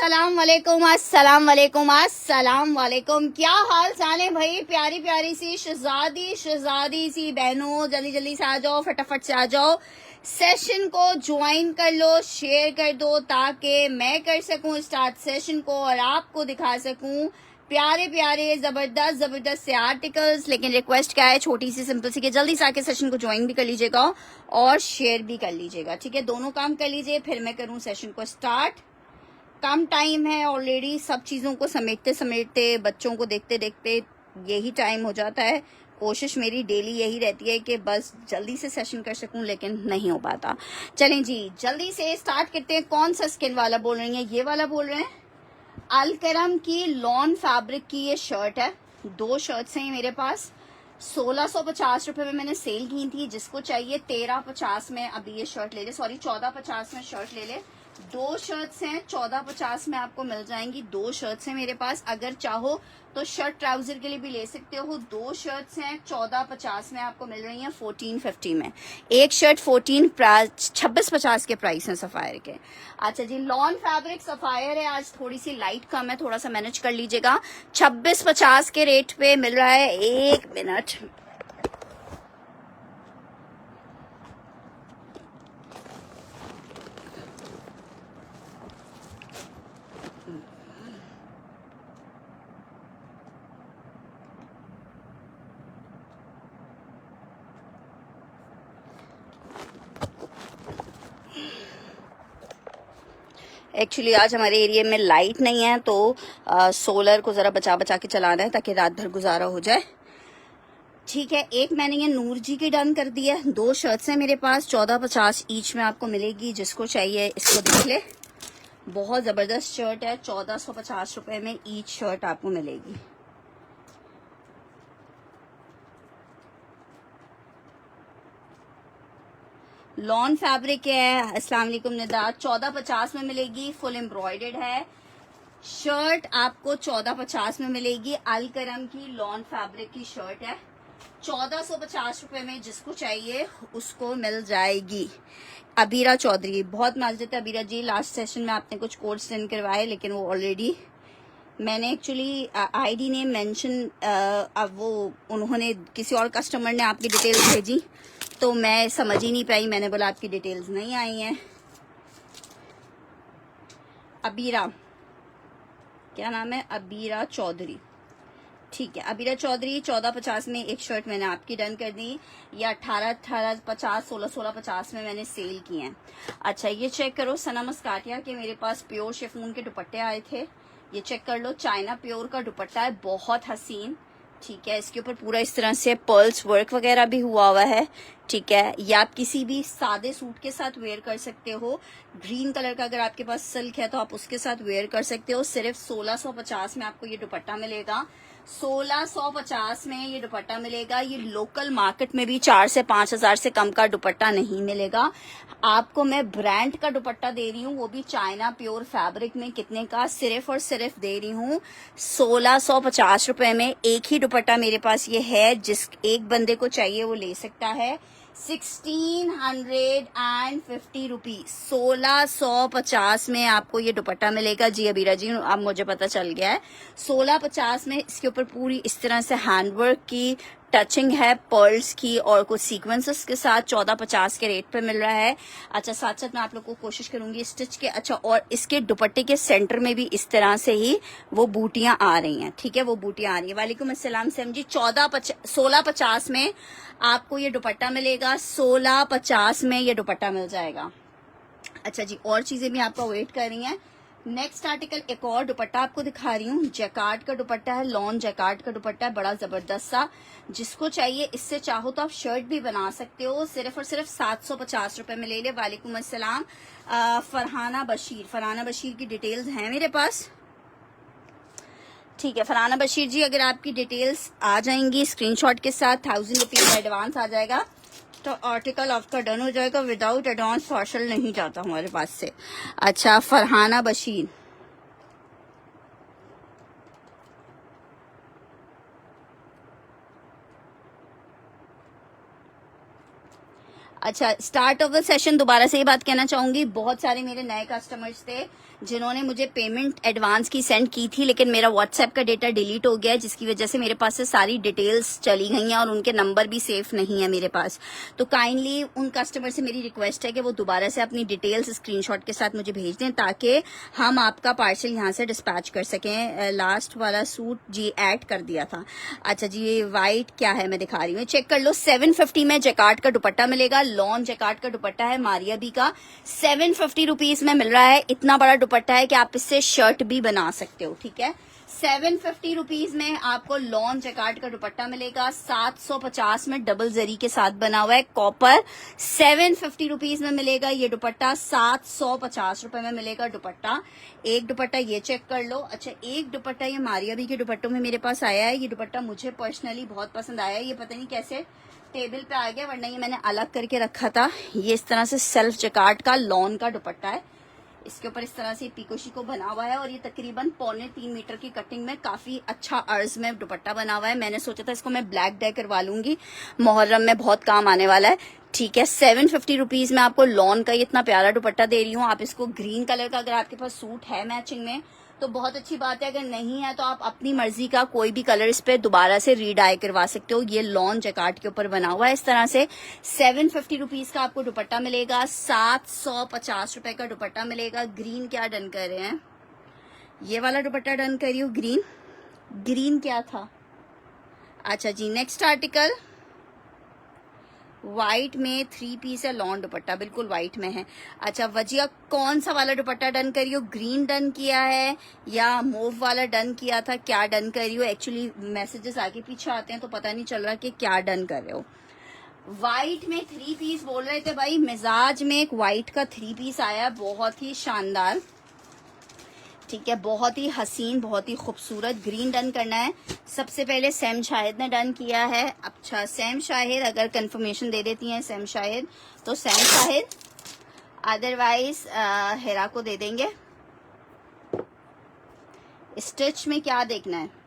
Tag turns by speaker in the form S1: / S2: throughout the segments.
S1: अस्सलाम वालेकुम, अस्सलाम वालेकुम, अस्सलाम वालेकुम। क्या हाल चाल है भाई? प्यारी प्यारी सी शहजादी सी बहनों, जल्दी जल्दी से आ जाओ, फटाफट से आ जाओ, सेशन को ज्वाइन कर लो, शेयर कर दो, ताकि मैं कर सकूं स्टार्ट सेशन को और आपको दिखा सकूं प्यारे प्यारे जबरदस्त से आर्टिकल्स। लेकिन रिक्वेस्ट क्या है, छोटी सी सिंपल सी, कि जल्दी से आके सेशन को ज्वाइन भी कर लीजिएगा और शेयर भी कर लीजिएगा। ठीक है, दोनों काम कर लीजिए, फिर मैं करूं सेशन को स्टार्ट। कम टाइम है ऑलरेडी, सब चीज़ों को समेटते समेटते, बच्चों को देखते देखते यही टाइम हो जाता है। कोशिश मेरी डेली यही रहती है कि बस जल्दी से सेशन कर सकूं, लेकिन नहीं हो पाता। चलें जी, जल्दी से स्टार्ट करते हैं। कौन सा स्किन वाला बोल रही हैं? ये वाला बोल रहे हैं। अलकरम की लॉन फैब्रिक की ये शर्ट है। 2 शर्ट्स हैं मेरे पास। 1650 रुपए में मैंने सेल की थी। जिसको चाहिए 1350 में अभी ये शर्ट ले ले, सॉरी 1450 में शर्ट ले ले। 2 शर्ट्स हैं, 1450 में आपको मिल जाएंगी। 2 शर्ट्स हैं मेरे पास, अगर चाहो तो शर्ट ट्राउजर के लिए भी ले सकते हो। 2 शर्ट्स हैं, 1450 में आपको मिल रही हैं 1450 में। एक शर्ट 2650 के प्राइस हैं सफायर के। अच्छा जी, लॉन फैब्रिक सफायर है, आज थोड़ी सी लाइट कम है, थोड़ा सा मैनेज कर लीजिएगा। 2650 के रेट पे मिल रहा है। 1 मिनट, एक्चुअली आज हमारे एरिया में लाइट नहीं है, तो सोलर को ज़रा बचा बचा के चलाना है ताकि रात भर गुजारा हो जाए। ठीक है, एक मैंने ये नूर जी की डन कर दी है। 2 शर्ट्स हैं मेरे पास, 1450 ईच में आपको मिलेगी। जिसको चाहिए इसको देख ले, बहुत ज़बरदस्त शर्ट है। 1450 रुपए में ईच शर्ट आपको मिलेगी। लॉन फैब्रिक है। अस्सलाम वालेकुम निदार, 1450 में मिलेगी। फुल एम्ब्रॉयडर्ड है शर्ट, आपको 1450 में मिलेगी। अलकरम की लॉन फैब्रिक की शर्ट है, 1450 रुपए में जिसको चाहिए उसको मिल जाएगी। अबीरा चौधरी, बहुत माजरत है अबीरा जी, लास्ट सेशन में आपने कुछ कोड सेंड करवाए, लेकिन वो ऑलरेडी मैंने एक्चुअली आईडी ने मेंशन, अब वो उन्होंने किसी और कस्टमर ने आपकी डिटेल्स भेजी, तो मैं समझ ही नहीं पाई। मैंने बोला आपकी डिटेल्स नहीं आई हैं। अबीरा, क्या नाम है? अबीरा चौधरी। ठीक है, अबीरा चौधरी, 1450 में एक शर्ट मैंने आपकी डन कर दी। ये 1850, 1650 में मैंने सेल की हैं। अच्छा, ये चेक करो, सना मस्काटिया के मेरे पास प्योर शिफॉन के दुपट्टे आए थे। ये चेक कर लो, चाइना प्योर का दुपट्टा है, बहुत हसीन। ठीक है, इसके ऊपर पूरा इस तरह से पर्ल्स वर्क वगैरह भी हुआ है। ठीक है, ये आप किसी भी सादे सूट के साथ वेयर कर सकते हो। ग्रीन कलर का अगर आपके पास सिल्क है तो आप उसके साथ वेयर कर सकते हो। सिर्फ 1650 में आपको ये दुपट्टा मिलेगा। 1650 में ये दुपट्टा मिलेगा। ये लोकल मार्केट में भी 4 से 5 हजार से कम का दुपट्टा नहीं मिलेगा। आपको मैं ब्रांड का दुपट्टा दे रही हूँ, वो भी चाइना प्योर फैब्रिक में। कितने का? सिर्फ और सिर्फ दे रही हूँ 1650 रुपए में। एक ही दुपट्टा मेरे पास ये है, जिस एक बंदे को चाहिए वो ले सकता है। 1650 रुपीज, 1650 में आपको ये दुपट्टा मिलेगा। जी अबीरा जी, अब मुझे पता चल गया है। 1650 में इसके ऊपर पूरी इस तरह से हैंडवर्क की टचिंग है, पर्ल्स की और कुछ सीक्वेंसेस के साथ 1450 के रेट पे मिल रहा है। अच्छा, साथ साथ मैं आप लोग को कोशिश करूंगी स्टिच के। अच्छा, और इसके दुपट्टे के सेंटर में भी इस तरह से ही वो बूटियां आ रही हैं। ठीक है, वो बूटियां आ रही है। वालेकुम अस्सलाम सैम जी, 1650 में आपको ये दुपट्टा मिलेगा। 1650 में ये दुपट्टा मिल जाएगा। अच्छा जी, और चीजें भी आपको वेट कर रही हैं। नेक्स्ट आर्टिकल, एक और दुपट्टा आपको दिखा रही हूँ। जैकार्ड का दुपट्टा है, लॉन जैकार्ड का दुपट्टा है, बड़ा जबरदस्त सा। जिसको चाहिए, इससे चाहो तो आप शर्ट भी बना सकते हो। सिर्फ और सिर्फ 750 रुपए में ले ले। वालेकुम अस्सलाम फरहाना बशीर की डिटेल्स हैं मेरे पास। ठीक है फरहाना बशीर जी, अगर आपकी डिटेल्स आ जाएंगी स्क्रीनशॉट के साथ, 1000 रुपीज एडवांस आ जाएगा तो आर्टिकल आपका डन हो जाएगा। विदाउट एडवांस पार्सल नहीं जाता हमारे पास से। अच्छा, फरहाना बशीर, अच्छा, स्टार्ट ऑफ द सेशन दोबारा से ये बात कहना चाहूंगी, बहुत सारे मेरे नए कस्टमर्स थे जिन्होंने मुझे पेमेंट एडवांस की सेंड की थी, लेकिन मेरा व्हाट्सएप का डेटा डिलीट हो गया है, जिसकी वजह से मेरे पास से सारी डिटेल्स चली गई हैं और उनके नंबर भी सेफ नहीं है मेरे पास। तो काइंडली उन कस्टमर से मेरी रिक्वेस्ट है कि वो दोबारा से अपनी डिटेल्स स्क्रीनशॉट के साथ मुझे भेज दें, ताकि हम आपका पार्सल यहाँ से डिस्पैच कर सकें। लास्ट वाला सूट जी ऐड कर दिया था। अच्छा जी, ये वाइट क्या है मैं दिखा रही हूँ, चेक कर लो। 750 में जैकार्ड का दुपट्टा मिलेगा, लॉन जैकार्ड का दुपट्टा है मारिया बी का, 750 रुपीज में मिल रहा है। इतना बड़ा दुपट्टा है कि आप इससे शर्ट भी बना सकते हो, ठीक है। 750 रुपीज में आपको लॉन जैकार्ड का दुपट्टा मिलेगा, 750 में डबल जरी के साथ बना हुआ है कॉपर। 750 रुपीज में मिलेगा ये दुपट्टा, 750 रुपए में मिलेगा दुपट्टा। एक दुपट्टा ये चेक कर लो। अच्छा, एक दुपट्टा ये मारिया बी के दुपट्टों में मेरे पास आया है। ये दुपट्टा मुझे पर्सनली बहुत पसंद आया है। ये पता नहीं कैसे टेबल पे आ गया, वरना ये मैंने अलग करके रखा था। ये इस तरह से सेल्फ जैकार्ड का लॉन का दुपट्टा है। इसके ऊपर इस तरह से पीको शीको बना हुआ है और ये तकरीबन 3.25 मीटर की कटिंग में काफी अच्छा अर्ज में दुपट्टा बना हुआ है। मैंने सोचा था इसको मैं ब्लैक डाई करवा लूंगी, मुहर्रम में बहुत काम आने वाला है, ठीक है। 750 रुपीज में आपको लॉन का ये इतना प्यारा दुपट्टा दे रही हूँ। आप इसको ग्रीन कलर का अगर आपके पास सूट है मैचिंग में तो बहुत अच्छी बात है, अगर नहीं है तो आप अपनी मर्जी का कोई भी कलर इस पे दोबारा से रीडाई करवा सकते हो। ये लॉन जैकार्ड के ऊपर बना हुआ है इस तरह से। 750 रुपीज का आपको दुपट्टा मिलेगा, 750 रुपए का दुपट्टा मिलेगा। ग्रीन क्या डन कर रहे हैं, ये वाला दुपट्टा डन करियो। ग्रीन, ग्रीन क्या था। अच्छा जी, नेक्स्ट आर्टिकल व्हाइट में 3 पीस है, लॉन दुपट्टा बिल्कुल व्हाइट में है। अच्छा, वजिया कौन सा वाला दुपट्टा डन करियो, ग्रीन डन किया है या मूव वाला डन किया था, क्या डन करियो। एक्चुअली मैसेजेस आगे पीछे आते हैं तो पता नहीं चल रहा कि क्या डन कर रहे हो। व्हाइट में 3 पीस बोल रहे थे भाई, मिजाज में एक व्हाइट का 3 पीस आया, बहुत ही शानदार, ठीक है, बहुत ही हसीन, बहुत ही खूबसूरत। ग्रीन डन करना है। सबसे पहले सैम शाहिद ने डन किया है। अच्छा, सैम शाहिद अगर कंफर्मेशन दे देती हैं सैम शाहिद तो सैम शाहिद, अदरवाइज हेरा को दे देंगे। स्टिच में क्या देखना है,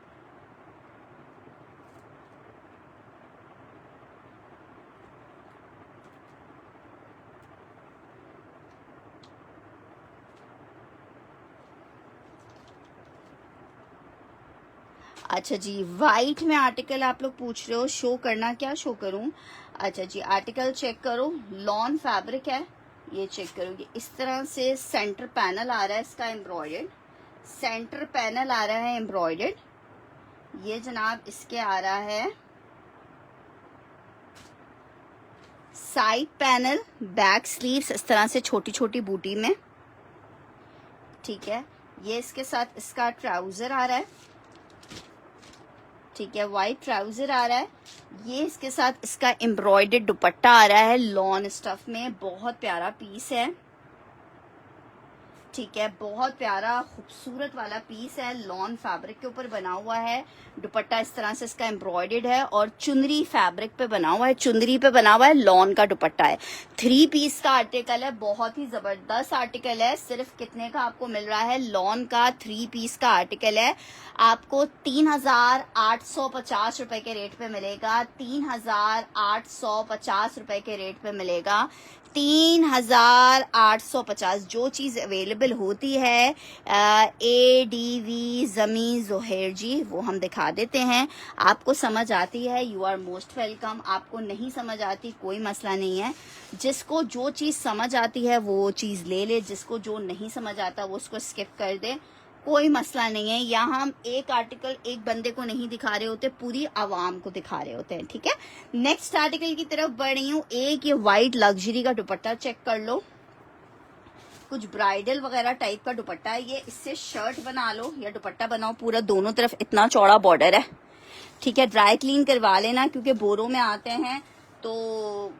S1: अच्छा जी, व्हाइट में आर्टिकल आप लोग पूछ रहे हो, शो करना, क्या शो करूं। अच्छा जी, आर्टिकल चेक करो, लॉन फैब्रिक है, ये चेक करोगे। इस तरह से सेंटर पैनल आ रहा है इसका एम्ब्रॉयडर्ड, सेंटर पैनल आ रहा है एम्ब्रॉयडर्ड। ये जनाब इसके आ रहा है साइड पैनल, बैक स्लीव्स इस तरह से छोटी छोटी बूटी में, ठीक है। ये इसके साथ इसका ट्राउजर आ रहा है, ठीक है, व्हाइट ट्राउजर आ रहा है। ये इसके साथ इसका एम्ब्रॉयडर्ड दुपट्टा आ रहा है लॉन स्टफ में, बहुत प्यारा पीस है, ठीक है, बहुत प्यारा खूबसूरत वाला पीस है, लॉन फैब्रिक के ऊपर बना हुआ है। दुपट्टा इस तरह से इसका एम्ब्रॉयडर्ड है और चुनरी फैब्रिक पे बना हुआ है, चुनरी पे बना हुआ है, लॉन का दुपट्टा है। 3 पीस का आर्टिकल है, बहुत ही जबरदस्त आर्टिकल है। सिर्फ कितने का आपको मिल रहा है, लॉन का 3 पीस का आर्टिकल है, आपको 3850 रुपए के रेट पे मिलेगा, 3850 रुपए के रेट पे मिलेगा, 3850। जो चीज़ अवेलेबल होती है ADV जमी जोहेर जी, वो हम दिखा देते हैं। आपको समझ आती है, यू आर मोस्ट वेलकम। आपको नहीं समझ आती कोई मसला नहीं है। जिसको जो चीज़ समझ आती है वो चीज़ ले ले, जिसको जो नहीं समझ आता वो उसको स्किप कर दे, कोई मसला नहीं है। यहाँ हम एक आर्टिकल एक बंदे को नहीं दिखा रहे होते, पूरी आवाम को दिखा रहे होते हैं, ठीक है। नेक्स्ट आर्टिकल की तरफ बढ़ रही हूँ। एक ये व्हाइट लग्जरी का दुपट्टा चेक कर लो, कुछ ब्राइडल वगैरह टाइप का दुपट्टा है ये। इससे शर्ट बना लो या दुपट्टा बनाओ, पूरा दोनों तरफ इतना चौड़ा बॉर्डर है, ठीक है। ड्राई क्लीन करवा लेना क्योंकि बोरों में आते हैं तो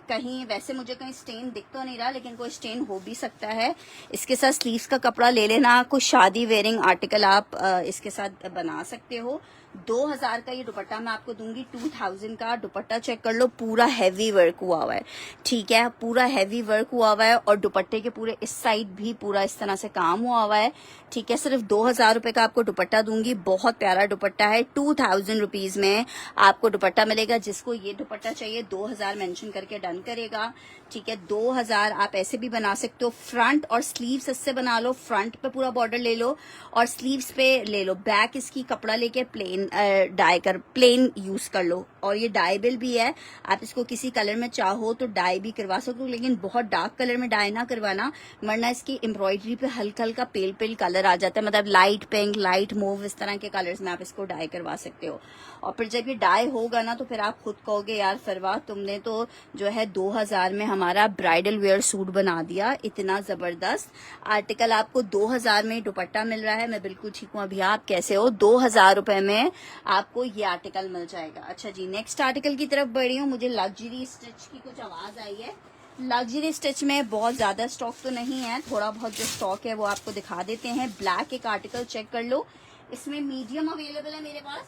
S1: कहीं, वैसे मुझे कहीं स्टेन दिख तो नहीं रहा लेकिन कोई स्टेन हो भी सकता है। इसके साथ स्लीव्स का कपड़ा ले लेना, कुछ शादी वेयरिंग आर्टिकल आप इसके साथ बना सकते हो। 2000 का ये दुपट्टा मैं आपको दूंगी 2000 का। दुपट्टा चेक कर लो, पूरा हैवी वर्क हुआ हुआ है, ठीक है, पूरा हैवी वर्क हुआ हुआ है और दुपट्टे के पूरे इस साइड भी पूरा इस तरह से काम हुआ हुआ है, ठीक है। सिर्फ 2000 रुपए का आपको दुपट्टा दूंगी, बहुत प्यारा दुपट्टा है। 2000 रुपीज में आपको दुपट्टा मिलेगा। जिसको ये दुपट्टा चाहिए 2000 मेंशन करके डन करेगा, ठीक है। 2000 आप ऐसे भी बना सकते हो, फ्रंट और स्लीव्स इससे बना लो, फ्रंट पे पूरा बॉर्डर ले लो और स्लीव्स पे ले लो, बैक इसकी कपड़ा लेके प्लेन डाई कर प्लेन यूज कर लो। और ये डाइबल भी है, आप इसको किसी कलर में चाहो तो डाई भी करवा सकते हो, लेकिन बहुत डार्क कलर में डाई ना करवाना, वरना इसकी एम्ब्रॉयडरी पे हल्का हल्का पेल पेल कलर आ जाता है, मतलब लाइट पिंक, लाइट मूव, इस तरह के कलर्स में आप इसको डाई करवा सकते हो। और फिर जब ये डाई होगा ना तो फिर आप खुद कहोगे यार फरवा तुमने तो जो है 2000 में हमारा ब्राइडल वेयर सूट बना दिया, इतना जबरदस्त आर्टिकल। आपको 2000 में दुपट्टा मिल रहा है, मैं बिल्कुल ठीक हूँ। अभी आप कैसे हो? 2000 रुपए में आपको ये आर्टिकल मिल जाएगा। अच्छा जी, नेक्स्ट आर्टिकल की तरफ बढ़ी हूँ। मुझे लग्जरी स्टिच की कुछ आवाज आई है। लग्जरी स्टिच में बहुत ज्यादा स्टॉक तो नहीं है, थोड़ा बहुत जो स्टॉक है वो आपको दिखा देते हैं। ब्लैक एक आर्टिकल चेक कर लो, इसमें मीडियम अवेलेबल है मेरे पास,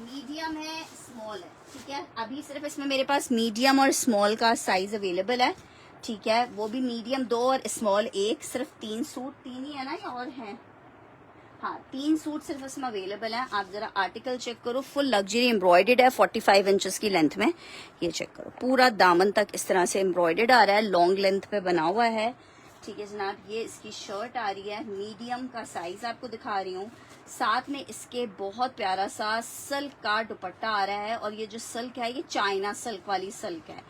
S1: मीडियम है, स्मॉल है, ठीक है। अभी सिर्फ इसमें मेरे पास मीडियम और स्मॉल का साइज अवेलेबल है, ठीक है। वो भी मीडियम 2 और स्मॉल 1, सिर्फ 3 सूट, 3 ही है ना या और हैं? हाँ, 3 सूट सिर्फ इसमें अवेलेबल है। आप जरा आर्टिकल चेक करो, फुल लग्जरी एम्ब्रॉयडर्ड है, 45 इंचेस की लेंथ में। ये चेक करो, पूरा दामन तक इस तरह से एम्ब्रॉयडर्ड आ रहा है, लॉन्ग लेंथ पे बना हुआ है, ठीक है जनाब। ये इसकी शर्ट आ रही है, मीडियम का साइज आपको दिखा रही हूँ। साथ में इसके बहुत प्यारा सा सिल्क का दुपट्टा आ रहा है, और ये जो सिल्क है ये चाइना सिल्क वाली सिल्क है,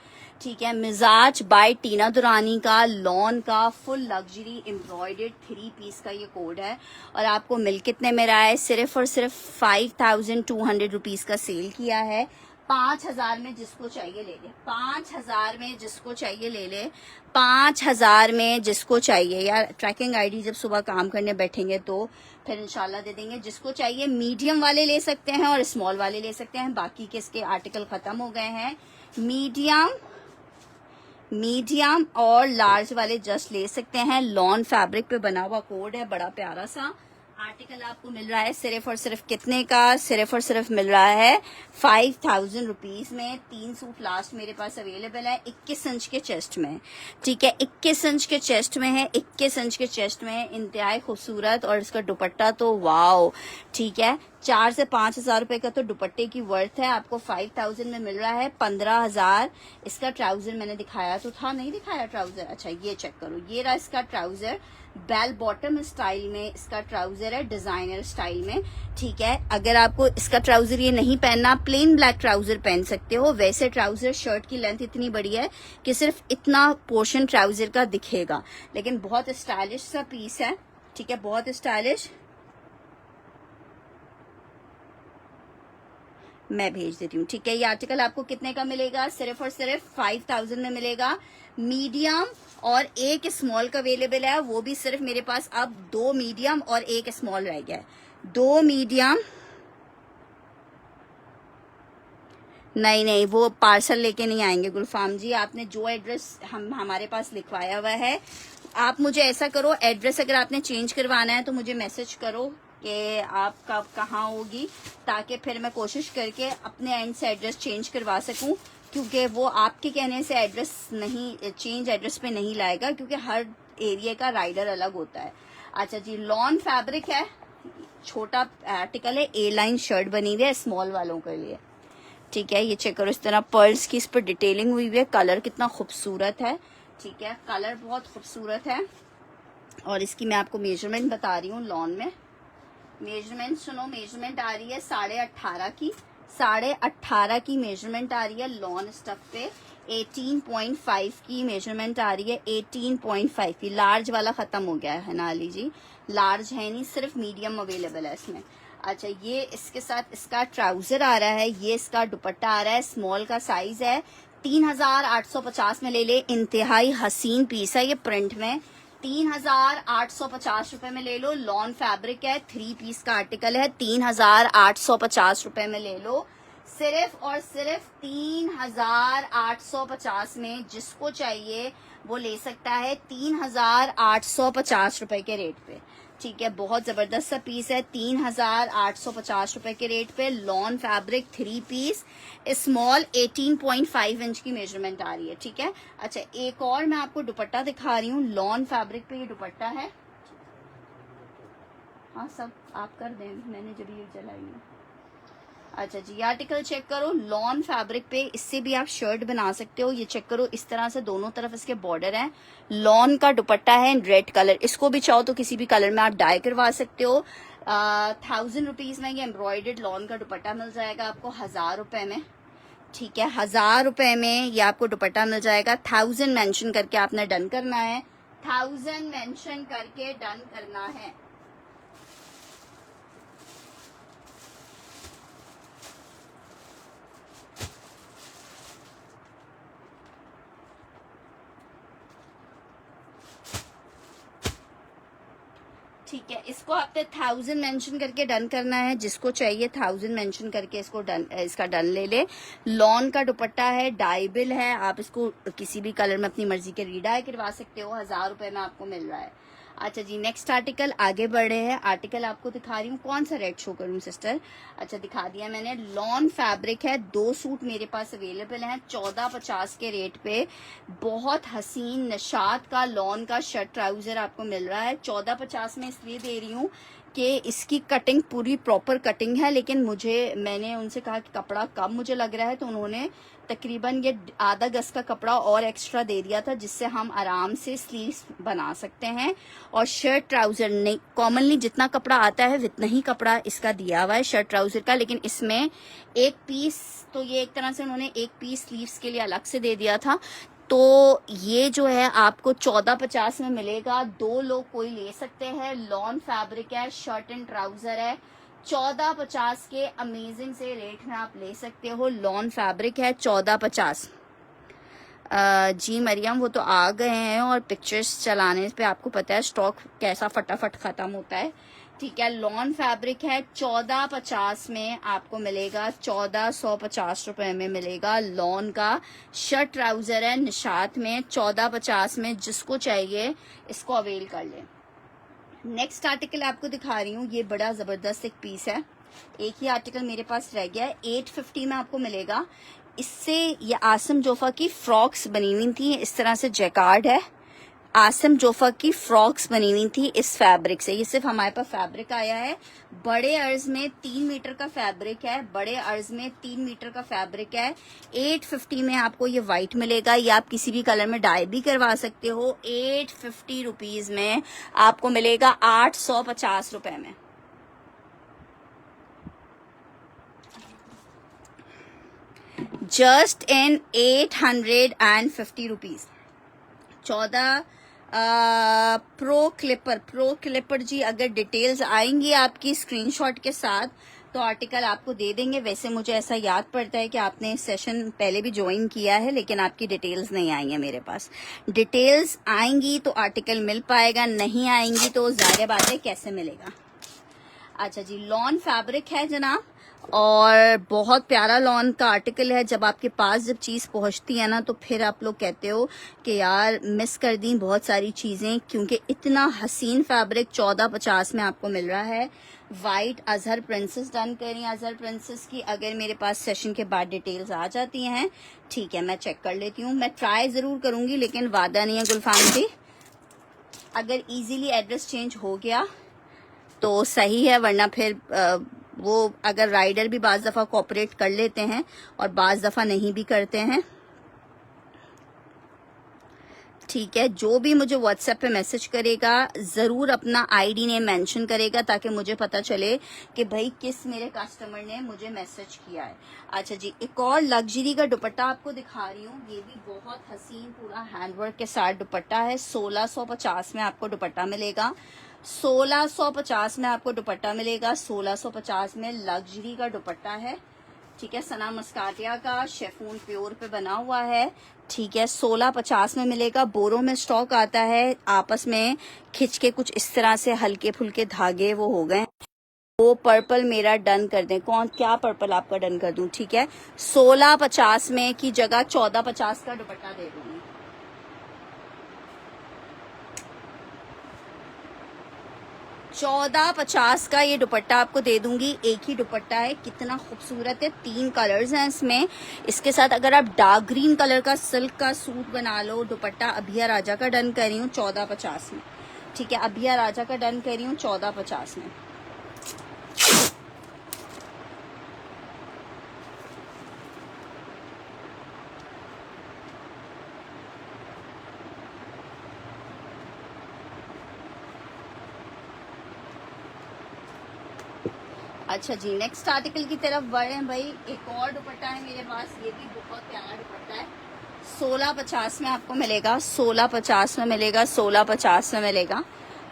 S1: ठीक है। मिजाज बाय टीना दुरानी का, लॉन का, फुल लग्जरी एम्ब्रॉयडर्ड 3 पीस का ये कोड है। और आपको मिल कितने में रहा है? सिर्फ और सिर्फ 5200 रुपीज का सेल किया है। 5000 में जिसको चाहिए ले ले, 5000 में जिसको चाहिए ले ले, 5000 में जिसको चाहिए। यार ट्रैकिंग आईडी जब सुबह काम करने बैठेंगे तो फिर इंशाल्लाह दे देंगे। जिसको चाहिए मीडियम वाले ले सकते हैं और स्मॉल वाले ले सकते हैं, बाकी के इसके आर्टिकल खत्म हो गए हैं। मीडियम और लार्ज वाले जस्ट ले सकते हैं। लॉन फैब्रिक पे बना हुआ कोड है, बड़ा प्यारा सा आर्टिकल आपको मिल रहा है सिर्फ और सिर्फ कितने का? सिर्फ और सिर्फ मिल रहा है 5000 रुपीज में। 3 सूट लास्ट मेरे पास अवेलेबल है, 21 इंच के चेस्ट में, ठीक है। 21 इंच के चेस्ट में है, 21 इंच के चेस्ट में, इंतहाई खूबसूरत। और इसका दुपट्टा तो वाओ, ठीक है। 4 से 5000 रुपए का तो दुपट्टे की वर्थ है, आपको 5000 में मिल रहा है। 15000 इसका ट्राउजर मैंने दिखाया तो था, नहीं दिखाया ट्राउजर? अच्छा ये चेक करो, ये रहा इसका ट्राउजर, बेल बॉटम स्टाइल में इसका ट्राउजर है, डिजाइनर स्टाइल में, ठीक है। अगर आपको इसका ट्राउजर ये नहीं पहनना, प्लेन ब्लैक ट्राउजर पहन सकते हो। वैसे ट्राउजर शर्ट की लेंथ इतनी बड़ी है कि सिर्फ इतना पोर्शन ट्राउजर का दिखेगा, लेकिन बहुत स्टाइलिश सा पीस है, ठीक है, बहुत स्टाइलिश। मैं भेज देती हूँ, ठीक है। ये आर्टिकल आपको कितने का मिलेगा? सिर्फ और सिर्फ 5000 में मिलेगा। मीडियम और एक स्मॉल का अवेलेबल है, वो भी सिर्फ मेरे पास अब 2 मीडियम और 1 स्मॉल रह गया है। 2 मीडियम, नहीं वो पार्सल लेके नहीं आएंगे गुलफाम जी। आपने जो एड्रेस हमारे पास लिखवाया हुआ है, आप मुझे ऐसा करो, एड्रेस अगर आपने चेंज करवाना है तो मुझे मैसेज करो कि आप कब कहाँ होगी, ताकि फिर मैं कोशिश करके अपने एंड से एड्रेस चेंज करवा सकूं, क्योंकि वो आपके कहने से एड्रेस नहीं, चेंज एड्रेस पे नहीं लाएगा, क्योंकि हर एरिया का राइडर अलग होता है। अच्छा जी, लॉन फैब्रिक है, छोटा आर्टिकल है, ए लाइन शर्ट बनी हुई है स्मॉल वालों के लिए, ठीक है। ये चेक करो, इस तरह पर्ल्स की इस पर डिटेलिंग हुई हुई है, कलर कितना खूबसूरत है, ठीक है, कलर बहुत खूबसूरत है। और इसकी मैं आपको मेजरमेंट बता रही हूँ। लॉन में मेजरमेंट सुनो, मेजरमेंट आ रही है 18.5 की, 18.5 की मेजरमेंट आ रही है लॉन स्टफ पे। 18.5 की मेजरमेंट आ रही है, 18.5 की। लार्ज वाला खत्म हो गया है ना अली जी, लार्ज है नहीं, सिर्फ मीडियम अवेलेबल है इसमें। अच्छा, ये इसके साथ इसका ट्राउजर आ रहा है, ये इसका दुपट्टा आ रहा है, स्मॉल का साइज है। 3850 में ले ले, इंतहाई हसीन पीस है ये प्रिंट में। 3850 रुपए में ले लो। लॉन फैब्रिक है, 3 पीस का आर्टिकल है, 3850 रुपए में ले लो। सिर्फ और सिर्फ 3850 में जिसको चाहिए वो ले सकता है, 3850 रुपए के रेट पे। ठीक है, बहुत जबरदस्त सा पीस है, 3850 रुपए के रेट पे। Lawn fabric 3 piece, small 18.5 inch की मेजरमेंट आ रही है। ठीक है, अच्छा एक और मैं आपको दुपट्टा दिखा रही हूँ, लॉन फैब्रिक पे ये दुपट्टा है। हाँ सब आप कर दें, मैंने जब ये चलाई है। अच्छा जी, आर्टिकल चेक करो, लॉन फैब्रिक पे इससे भी आप शर्ट बना सकते हो। ये चेक करो, इस तरह से दोनों तरफ इसके बॉर्डर हैं। लॉन का दुपट्टा है रेड कलर, इसको भी चाहो तो किसी भी कलर में आप डाई करवा सकते हो। 1000 रुपीज में ये एम्ब्रॉयडर्ड लॉन का दुपट्टा मिल जाएगा आपको 1000 रुपए में। ठीक है, 1000 रुपए में ये आपको दुपट्टा मिल जाएगा। 1000 मेंशन करके आपने डन करना है, 1000 मेंशन करके डन करना है। ठीक है, इसको आपने 1000 मेंशन करके डन करना है। जिसको चाहिए 1000 मेंशन करके इसको डन, इसका डन ले ले। लॉन का दुपट्टा है, डाइबिल है, आप इसको किसी भी कलर में अपनी मर्जी के रीडाई करवा सकते हो। 1000 रुपए में आपको मिल रहा है। अच्छा जी, नेक्स्ट आर्टिकल आगे बढ़ रहे हैं। आर्टिकल आपको दिखा रही हूँ, कौन सा रेड शो करूँ सिस्टर? अच्छा दिखा दिया मैंने। लॉन फैब्रिक है, 2 सूट मेरे पास अवेलेबल हैं 1450 के रेट पे। बहुत हसीन निशात का लॉन का शर्ट ट्राउजर आपको मिल रहा है 1450 में। इसलिए दे रही हूँ कि इसकी कटिंग पूरी प्रॉपर कटिंग है, लेकिन मैंने उनसे कहा कि कपड़ा कम मुझे लग रहा है, तो उन्होंने तकरीबन ये आधा गज का कपड़ा और एक्स्ट्रा दे दिया था, जिससे हम आराम से स्लीव्स बना सकते हैं। और शर्ट ट्राउजर नहीं, कॉमनली जितना कपड़ा आता है उतना ही कपड़ा इसका दिया हुआ है शर्ट ट्राउजर का, लेकिन इसमें एक पीस, तो ये एक तरह से उन्होंने एक पीस स्लीव्स के लिए अलग से दे दिया था। तो ये जो है आपको 1450 में मिलेगा। 2 लोग कोई ले सकते हैं। लॉन फैब्रिक है, शर्ट एंड ट्राउजर है, 1450 के अमेजिंग से रेट में आप ले सकते हो। लॉन फैब्रिक है 1450। जी मरियम, वो तो आ गए हैं और पिक्चर्स चलाने पे आपको पता है स्टॉक कैसा फटाफट खत्म होता है। ठीक है, लॉन फैब्रिक है 1450 में आपको मिलेगा, 1450 रुपए में मिलेगा। लॉन का शर्ट ट्राउजर है निशात में 1450 में। जिसको चाहिए इसको अवेल कर ले। नेक्स्ट आर्टिकल आपको दिखा रही हूँ, ये बड़ा जबरदस्त एक पीस है। एक ही आर्टिकल मेरे पास रह गया है, 850 में आपको मिलेगा। इससे ये आसम जोफा की फ्रॉक्स बनी हुई थी, इस तरह से जैकार्ड है। आसम जोफा की फ्रॉक्स बनी हुई थी इस फैब्रिक से। ये सिर्फ हमारे पास फैब्रिक आया है। बड़े अर्ज में 3 मीटर का फैब्रिक है, बड़े अर्ज में 3 मीटर का फैब्रिक है। 850 में आपको ये व्हाइट मिलेगा। ये आप किसी भी कलर में डाई भी करवा सकते हो। 850 रुपीज में आपको मिलेगा 850 रुपए में। Just in 850 rupees. 14 pro clipper ji, अगर डिटेल्स आएंगी आपकी स्क्रीनशॉट के साथ तो आर्टिकल आपको दे देंगे। वैसे मुझे ऐसा याद पड़ता है कि आपने सेशन पहले भी ज्वाइन किया है, लेकिन आपकी डिटेल्स नहीं आई है मेरे पास। डिटेल्स आएंगी तो आर्टिकल मिल पाएगा, नहीं आएंगी तो जाहिर बात है कैसे मिलेगा। अच्छा जी, लॉन फैब्रिक है जनाब, और बहुत प्यारा लॉन का आर्टिकल है। जब आपके पास जब चीज़ पहुंचती है ना, तो फिर आप लोग कहते हो कि यार मिस कर दी बहुत सारी चीज़ें, क्योंकि इतना हसीन फैब्रिक 1450 में आपको मिल रहा है। वाइट अजहर प्रिंसेस डन करी, अजहर प्रिंसेस की अगर मेरे पास सेशन के बाद डिटेल्स आ जाती हैं, ठीक है मैं चेक कर लेती हूँ। मैं ट्राई ज़रूर करूँगी, लेकिन वादा नहीं है गुलफान जी। अगर ईजीली एड्रेस चेंज हो गया तो सही है, वरना फिर वो अगर राइडर भी बाज दफ़ा कोऑपरेट कर लेते हैं और बाज दफ़ा नहीं भी करते हैं। ठीक है, जो भी मुझे व्हाट्सएप पे मैसेज करेगा ज़रूर अपना आईडी नेम मेंशन करेगा, ताकि मुझे पता चले कि भाई किस मेरे कस्टमर ने मुझे मैसेज किया है। अच्छा जी, एक और लग्जरी का दुपट्टा आपको दिखा रही हूँ। ये भी बहुत हसीन पूरा हैंडवर्क के साथ दुपट्टा है। 1650 में आपको दुपट्टा मिलेगा। 1650 में आपको दुपट्टा मिलेगा। 1650 में लग्जरी का दुपट्टा है। ठीक है, सना मस्काटिया का शेफून प्योर पे बना हुआ है। ठीक है, 1650 में मिलेगा। बोरों में स्टॉक आता है, आपस में खिंच के कुछ इस तरह से हल्के फुल्के धागे वो हो गए। वो पर्पल मेरा डन कर दें। कौन, क्या पर्पल आपका डन कर दूं? ठीक है, 1650 में की जगह 1450 का दुपट्टा दे दूंगी। 1450 का ये दुपट्टा आपको दे दूंगी। एक ही दुपट्टा है, कितना खूबसूरत है, 3 कलर्स हैं इसमें। इसके साथ अगर आप डार्क ग्रीन कलर का सिल्क का सूट बना लो, दुपट्टा अभिया राजा का डन कर रही हूँ 1450 में। ठीक है, अभिया राजा का डन कर रही हूँ 1450 में। अच्छा जी, नेक्स्ट आर्टिकल की तरफ बढ़े भाई। एक और दुपट्टा है मेरे पास, ये भी बहुत प्यारा दुपट्टा है। 1650 में आपको मिलेगा, 1650 में मिलेगा, 1650 में मिलेगा।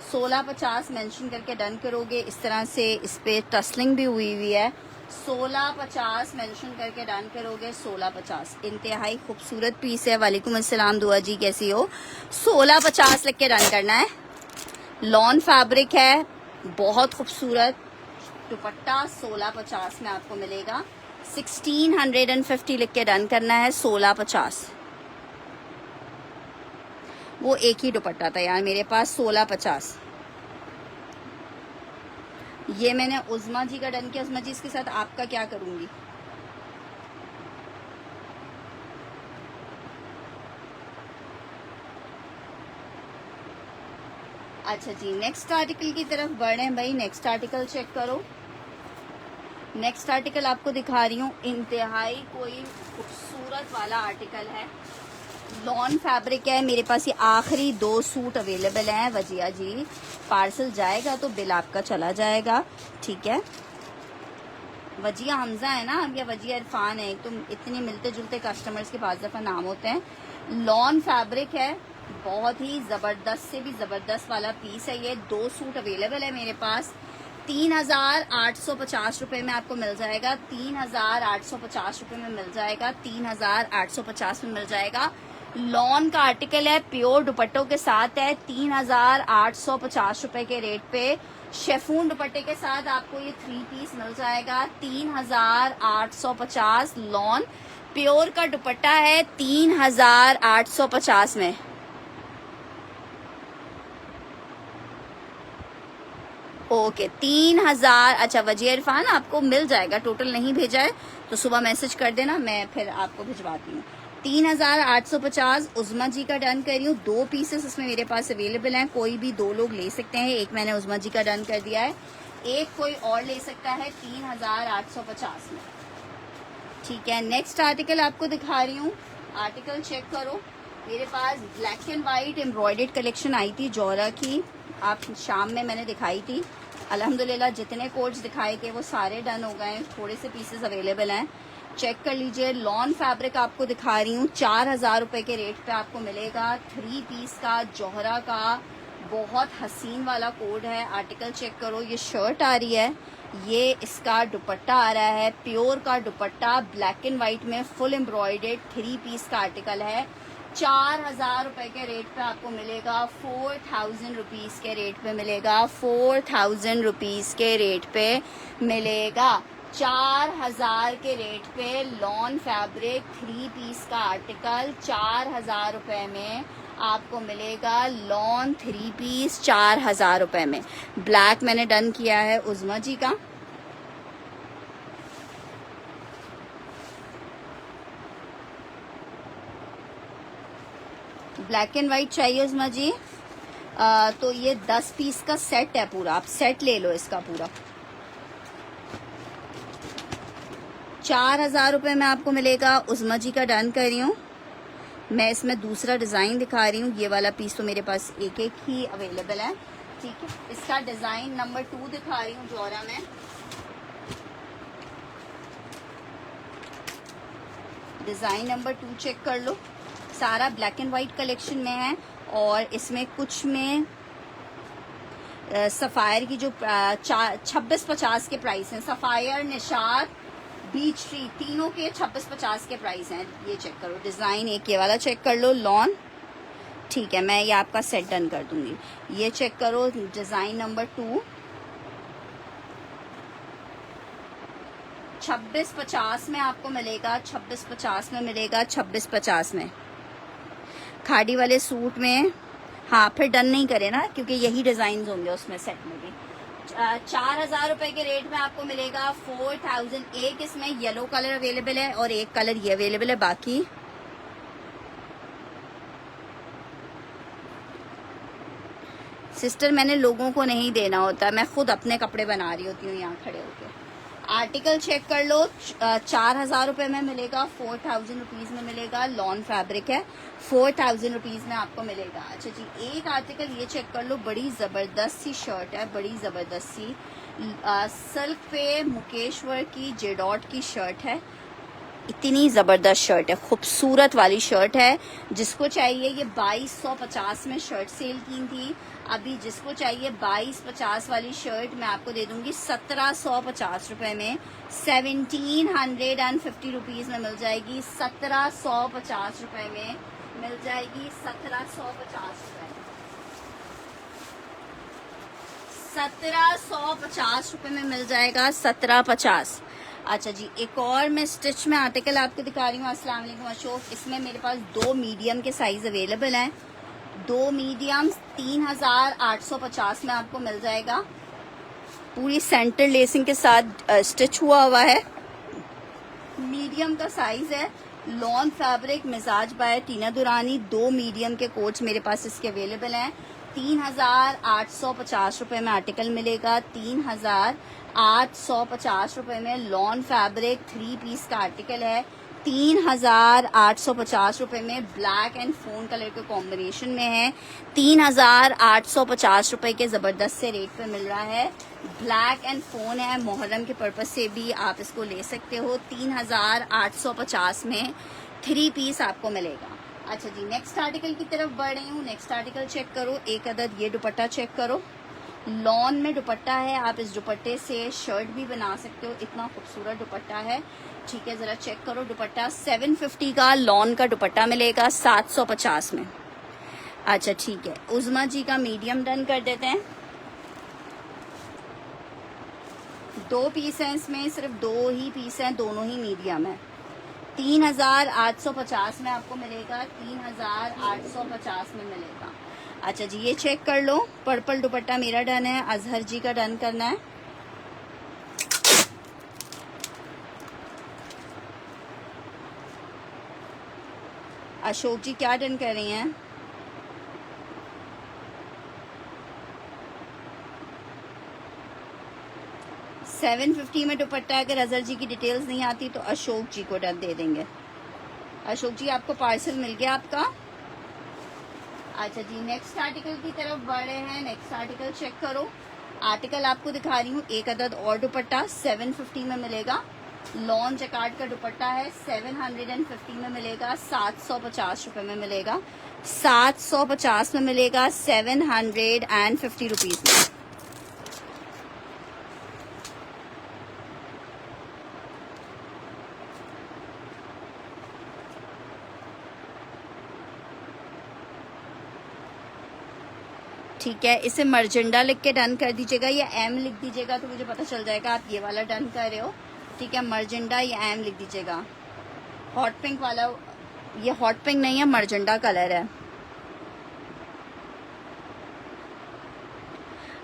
S1: 1650 मेंशन करके डन करोगे। इस तरह से इस पे टसलिंग भी हुई है। 1650 मेंशन करके डन करोगे। 1650 इंतहाई खूबसूरत पीस है। वालेकुम अस्सलाम दुआ जी, कैसी हो? 1650 लिख के डन करना है। लॉन फैब्रिक है, बहुत खूबसूरत दुपट्टा 1650 में आपको मिलेगा। 1650 लिख के डन करना है। 1650 वो एक ही दुपट्टा था यार मेरे पास। 1650 ये मैंने उज़मा जी का डन किया। उज़मा जी, इसके साथ आपका क्या करूंगी? अच्छा जी, नेक्स्ट आर्टिकल की तरफ बढ़े भाई। नेक्स्ट आर्टिकल चेक करो। नेक्स्ट आर्टिकल आपको दिखा रही हूँ, इंतहाई कोई खूबसूरत वाला आर्टिकल है। लॉन फैब्रिक है मेरे पास। ये आखिरी 2 सूट अवेलेबल हैं वजिया जी। पार्सल जाएगा तो बिल आपका चला जाएगा। ठीक है, वजिया हमजा है ना अब, या वजिया इरफान है, तो इतने मिलते जुलते कस्टमर्स के पास दफा नाम होते हैं। लॉन फैब्रिक है, बहुत ही जबरदस्त से भी जबरदस्त वाला पीस है ये। 2 सूट अवेलेबल है मेरे पास। 3850 रुपए में आपको मिल जाएगा। 3850 रुपए में मिल जाएगा। 3850 में मिल जाएगा। लॉन का आर्टिकल है, प्योर दुपट्टों के साथ है। 3850 रुपए के रेट पे शेफून दुपट्टे के साथ आपको ये 3 पीस मिल जाएगा। 3850 लॉन प्योर का दुपट्टा है 3850 में। ओके 3000। अच्छा वजिया इरफान, आपको मिल जाएगा। टोटल नहीं भेजा है तो सुबह मैसेज कर देना, मैं फिर आपको भिजवाती हूँ। 3850 उज़मा जी का डन कर रही हूँ। 2 पीसेस इसमें मेरे पास अवेलेबल हैं। कोई भी 2 लोग ले सकते हैं। एक मैंने उज़मा जी का डन कर दिया है, एक कोई और ले सकता है 3850 में। ठीक है, नेक्स्ट आर्टिकल आपको दिखा रही हूँ। आर्टिकल चेक करो। मेरे पास black and white embroidered collection आई थी जौहरा की, आप शाम में मैंने दिखाई थी। अल्हम्दुलिल्लाह जितने कोड्स दिखाए थे वो सारे डन हो गए। थोड़े से पीसेस अवेलेबल हैं, चेक कर लीजिए। लॉन फैब्रिक आपको दिखा रही हूँ, 4000 रुपए के रेट पे आपको मिलेगा। 3 पीस का जौहरा का बहुत हसीन वाला कोड है। आर्टिकल चेक करो। ये शर्ट आ रही है, ये इसका दुपट्टा आ रहा है, प्योर का दुपट्टा ब्लैक एंड व्हाइट में फुल एम्ब्रॉयडर्ड 3 पीस का आर्टिकल है। 4000 रुपए के रेट पे आपको मिलेगा। 4000 रुपीज के रेट पे मिलेगा। 4000 रुपीज के रेट पे मिलेगा। 4000 के रेट पे लॉन फैब्रिक 3 पीस का आर्टिकल 4000 रुपए में आपको मिलेगा। लॉन 3 पीस 4000 रुपए में। ब्लैक मैंने डन किया है उज़मा जी का। ब्लैक एंड वाइट चाहिए उज़मा जी? तो ये 10 पीस का सेट है पूरा, आप सेट ले लो इसका पूरा। 4000 रुपए में आपको मिलेगा। उज़मा जी का डन कर रही हूँ मैं। इसमें दूसरा डिजाइन दिखा रही हूँ। ये वाला पीस तो मेरे पास एक एक ही अवेलेबल है। ठीक है, इसका डिजाइन नंबर 2 दिखा रही हूँ जौहरा में। डिजाइन नंबर 2 चेक कर लो। सारा ब्लैक एंड वाइट कलेक्शन में है और इसमें कुछ में सफायर की जो 2650 के प्राइस हैं। सफायर, निशात, बीच ट्री, तीनों के 2650 के प्राइस हैं। ये चेक करो। डिजाइन एक ये वाला चेक कर लो, लॉन। ठीक है, मैं ये आपका सेट डन कर दूंगी। ये चेक करो, डिजाइन नंबर 2। 2650 में आपको मिलेगा। 2650 में मिलेगा। 2650 में खाड़ी वाले सूट में। हाँ, फिर डन नहीं करे ना, क्योंकि यही डिजाइन होंगे उसमें सेट में भी। 4,000 रुपए के रेट में आपको मिलेगा 4,000। एक इसमें येलो कलर अवेलेबल है और एक कलर ये अवेलेबल है। बाकी सिस्टर मैंने लोगों को नहीं देना होता, मैं खुद अपने कपड़े बना रही होती हूँ यहाँ खड़े होके। आर्टिकल चेक कर लो, 4,000 रुपए में मिलेगा, 4,000 रुपीज में मिलेगा। लॉन फैब्रिक है, 4,000 रुपीज में आपको मिलेगा। अच्छा जी, एक आर्टिकल ये चेक कर लो, बड़ी जबरदस्त सी शर्ट है, बड़ी जबरदस्त सी सिल्क पे मुकेश्वर की जेडॉट की शर्ट है। इतनी ज़बरदस्त शर्ट है, खूबसूरत वाली शर्ट है। जिसको चाहिए, ये 2250 में शर्ट सेल की थी। अभी जिसको चाहिए 2250 वाली शर्ट मैं आपको दे दूंगी 1750 रुपए में, 1750 रुपीज में मिल जाएगी। 1750 रुपए में मिल जाएगी, 1750 रुपए, 1750 रुपए में मिल जाएगा, 1750। अच्छा जी, एक और मैं स्टिच में आर्टिकल आपको दिखा रही हूँ। अस्सलाम वालेकुम अशोक, इसमें मेरे पास 2 मीडियम के साइज अवेलेबल हैं। 2 मीडियम 3,850 में आपको मिल जाएगा। पूरी सेंटर लेसिंग के साथ स्टिच हुआ है। मीडियम का साइज है, लॉन फैब्रिक, मिजाज बाय टीना दुरानी। 2 मीडियम के कोट्स मेरे पास इसके अवेलेबल हैं। 3,850 रुपए में आर्टिकल मिलेगा, 3,850 रुपए में। लॉन फैब्रिक 3 पीस का आर्टिकल है, 3,850 रुपए में। ब्लैक एंड फोन कलर के कॉम्बिनेशन में है, 3,850 रुपए के जबरदस्त से रेट पे मिल रहा है। ब्लैक एंड फोन है, मोहर्रम के पर्पज से भी आप इसको ले सकते हो। 3,850 में 3 पीस आपको मिलेगा। अच्छा जी, नेक्स्ट आर्टिकल की तरफ बढ़ रही हूँ। नेक्स्ट आर्टिकल चेक करो, एक अदद ये दुपट्टा चेक करो। लॉन में दुपट्टा है, आप इस दुपट्टे से शर्ट भी बना सकते हो, इतना खूबसूरत दुपट्टा है। ठीक है, जरा चेक करो दुपट्टा। 750 का लॉन का दुपट्टा मिलेगा, 750 में। अच्छा ठीक है, उज़मा जी का मीडियम डन कर देते हैं। 2 पीस हैं इसमें, सिर्फ 2 ही पीस हैं, दोनों ही मीडियम है। 3,850 में आपको मिलेगा, 3,850 में मिलेगा। अच्छा जी, ये चेक कर लो, पर्पल दुपट्टा मेरा डन है, अजहर जी का डन करना है। अशोक जी क्या डन कर रही हैं? $750 में दुपट्टा। अगर अजहर जी की डिटेल्स नहीं आती तो अशोक जी को डन दे देंगे। अशोक जी आपको पार्सल मिल गया आपका। अच्छा जी, नेक्स्ट आर्टिकल की तरफ बढ़ रहे हैं। नेक्स्ट आर्टिकल चेक करो, आर्टिकल आपको दिखा रही हूँ, एक अदद और दुपट्टा 750 में मिलेगा। लॉन जैकार्ड का दुपट्टा है, 750 में मिलेगा, 750 रुपए में मिलेगा, 750 में मिलेगा, 750 रुपीज में। ठीक है, इसे मर्जेंडा लिख के डन कर दीजिएगा या एम लिख दीजिएगा तो मुझे पता चल जाएगा आप ये वाला डन कर रहे हो। ठीक है, मर्जेंडा या एम लिख दीजिएगा। हॉट पिंक वाला, ये हॉट पिंक नहीं है, मर्जेंडा कलर है।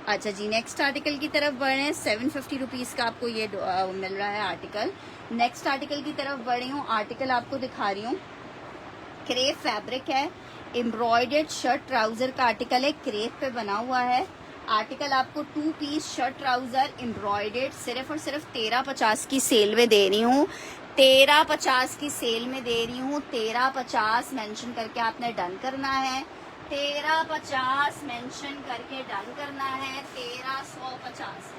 S1: अच्छा जी, नेक्स्ट आर्टिकल की तरफ बढ़ रहे हैं। 750 रुपीज़ का आपको ये मिल रहा है आर्टिकल। नेक्स्ट आर्टिकल की तरफ बढ़ रही हूँ, आर्टिकल आपको दिखा रही हूँ। क्रेप फैब्रिक है, एम्ब्रॉयडर्ड शर्ट ट्राउजर का आर्टिकल है, क्रेप पे बना हुआ है। आर्टिकल आपको 2 पीस शर्ट ट्राउजर एम्ब्रॉयडर्ड सिर्फ और सिर्फ 1350 की सेल में दे रही हूँ, 1350 की सेल में दे रही हूँ। 1350 मेंशन करके आपने डन करना है, 1350 मेंशन करके डन करना है। 1350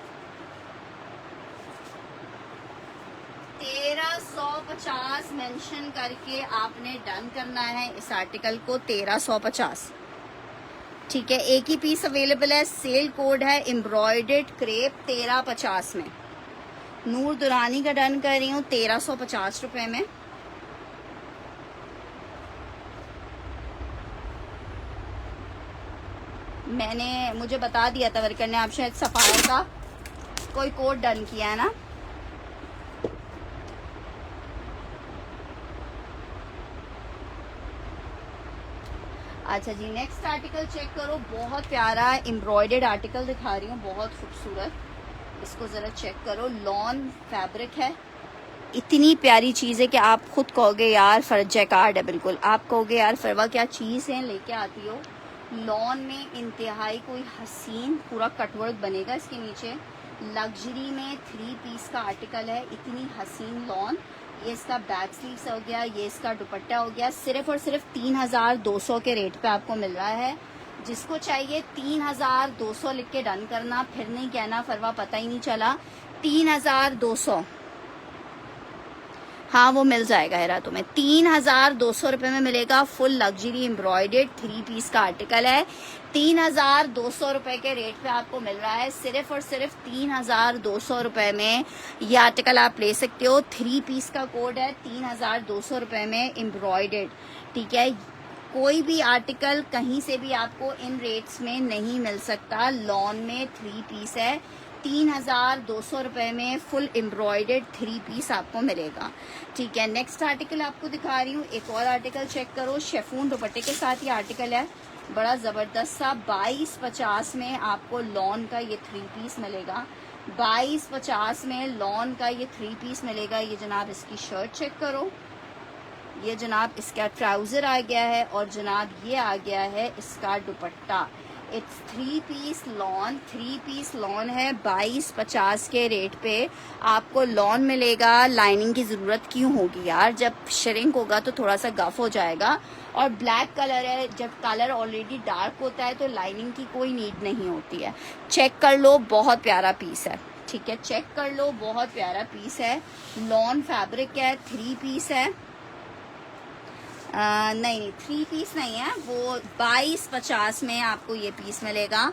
S1: 1350 मेंशन करके आपने डन करना है इस आर्टिकल को, 1350। ठीक है, एक ही पीस अवेलेबल है, सेल कोड है एम्ब्रॉयडर्ड क्रेप 1350 में। नूर दुरानी का डन कर रही हूँ 1350 रुपए में। मुझे बता दिया था वर्कर ने, आप शायद सफायर का कोई कोड डन किया है ना। अच्छा जी, नेक्स्ट आर्टिकल चेक करो, बहुत प्यारा एम्ब्रॉयडर्ड आर्टिकल दिखा रही हूँ, बहुत खूबसूरत। इसको ज़रा चेक करो, लॉन फैब्रिक है, इतनी प्यारी चीज़ है कि आप खुद कहोगे यार जैकार्ड है, बिल्कुल आप कहोगे यार फरवा क्या चीज़ है लेके आती हो। लॉन में इंतहाई कोई हसीन पूरा कटवर्क बनेगा इसके नीचे, लग्जरी में 3 पीस का आर्टिकल है, इतनी हसीन लॉन। ये इसका बैक स्लीव्स हो गया, ये इसका दुपट्टा हो गया, सिर्फ और सिर्फ 3200 के रेट पे आपको मिल रहा है। जिसको चाहिए 3200 लिख के डन करना, फिर नहीं कहना फरवा पता ही नहीं चला। 3200, हाँ वो मिल जाएगा हेरा तुम्हें। 3200 रुपये में मिलेगा, फुल लग्जरी एम्ब्रॉयडर्ड 3 पीस का आर्टिकल है। 3200 रुपये के रेट पे आपको मिल रहा है, सिर्फ और सिर्फ 3200 रुपये में ये आर्टिकल आप ले सकते हो। 3 पीस का कोड है, 3200 रुपये में एम्ब्रॉयडर्ड, ठीक है। कोई भी आर्टिकल कहीं से भी आपको इन रेट्स में नहीं मिल सकता। लॉन में 3 पीस है, 3200 रुपये में फुल एम्ब्रॉयडर्ड 3 पीस आपको मिलेगा, ठीक है। नेक्स्ट आर्टिकल आपको दिखा रही हूँ, एक और आर्टिकल चेक करो, शेफून दुपट्टे के साथ ये आर्टिकल है, बड़ा ज़बरदस्त सा। 2250 में आपको लॉन का ये 3 पीस मिलेगा, 2250 में लॉन का ये 3 पीस मिलेगा। ये जनाब इसकी शर्ट चेक करो, ये जनाब इसका ट्राउज़र आ गया है, और जनाब ये आ गया है इसका dupatta. It's 3 piece lawn, 3 piece lawn है, 2250 के रेट पे आपको लॉन मिलेगा। लाइनिंग की ज़रूरत क्यों होगी यार, जब श्रिंक होगा तो थोड़ा सा गफ हो जाएगा। और ब्लैक कलर है, जब कलर ऑलरेडी डार्क होता है तो लाइनिंग की कोई नीड नहीं होती है। चेक कर लो, बहुत प्यारा पीस है, ठीक है, चेक कर लो, बहुत प्यारा पीस है। लॉन फैब्रिक है, 3 पीस है, नहीं 3 पीस नहीं है, वो 2250 में आपको ये पीस मिलेगा,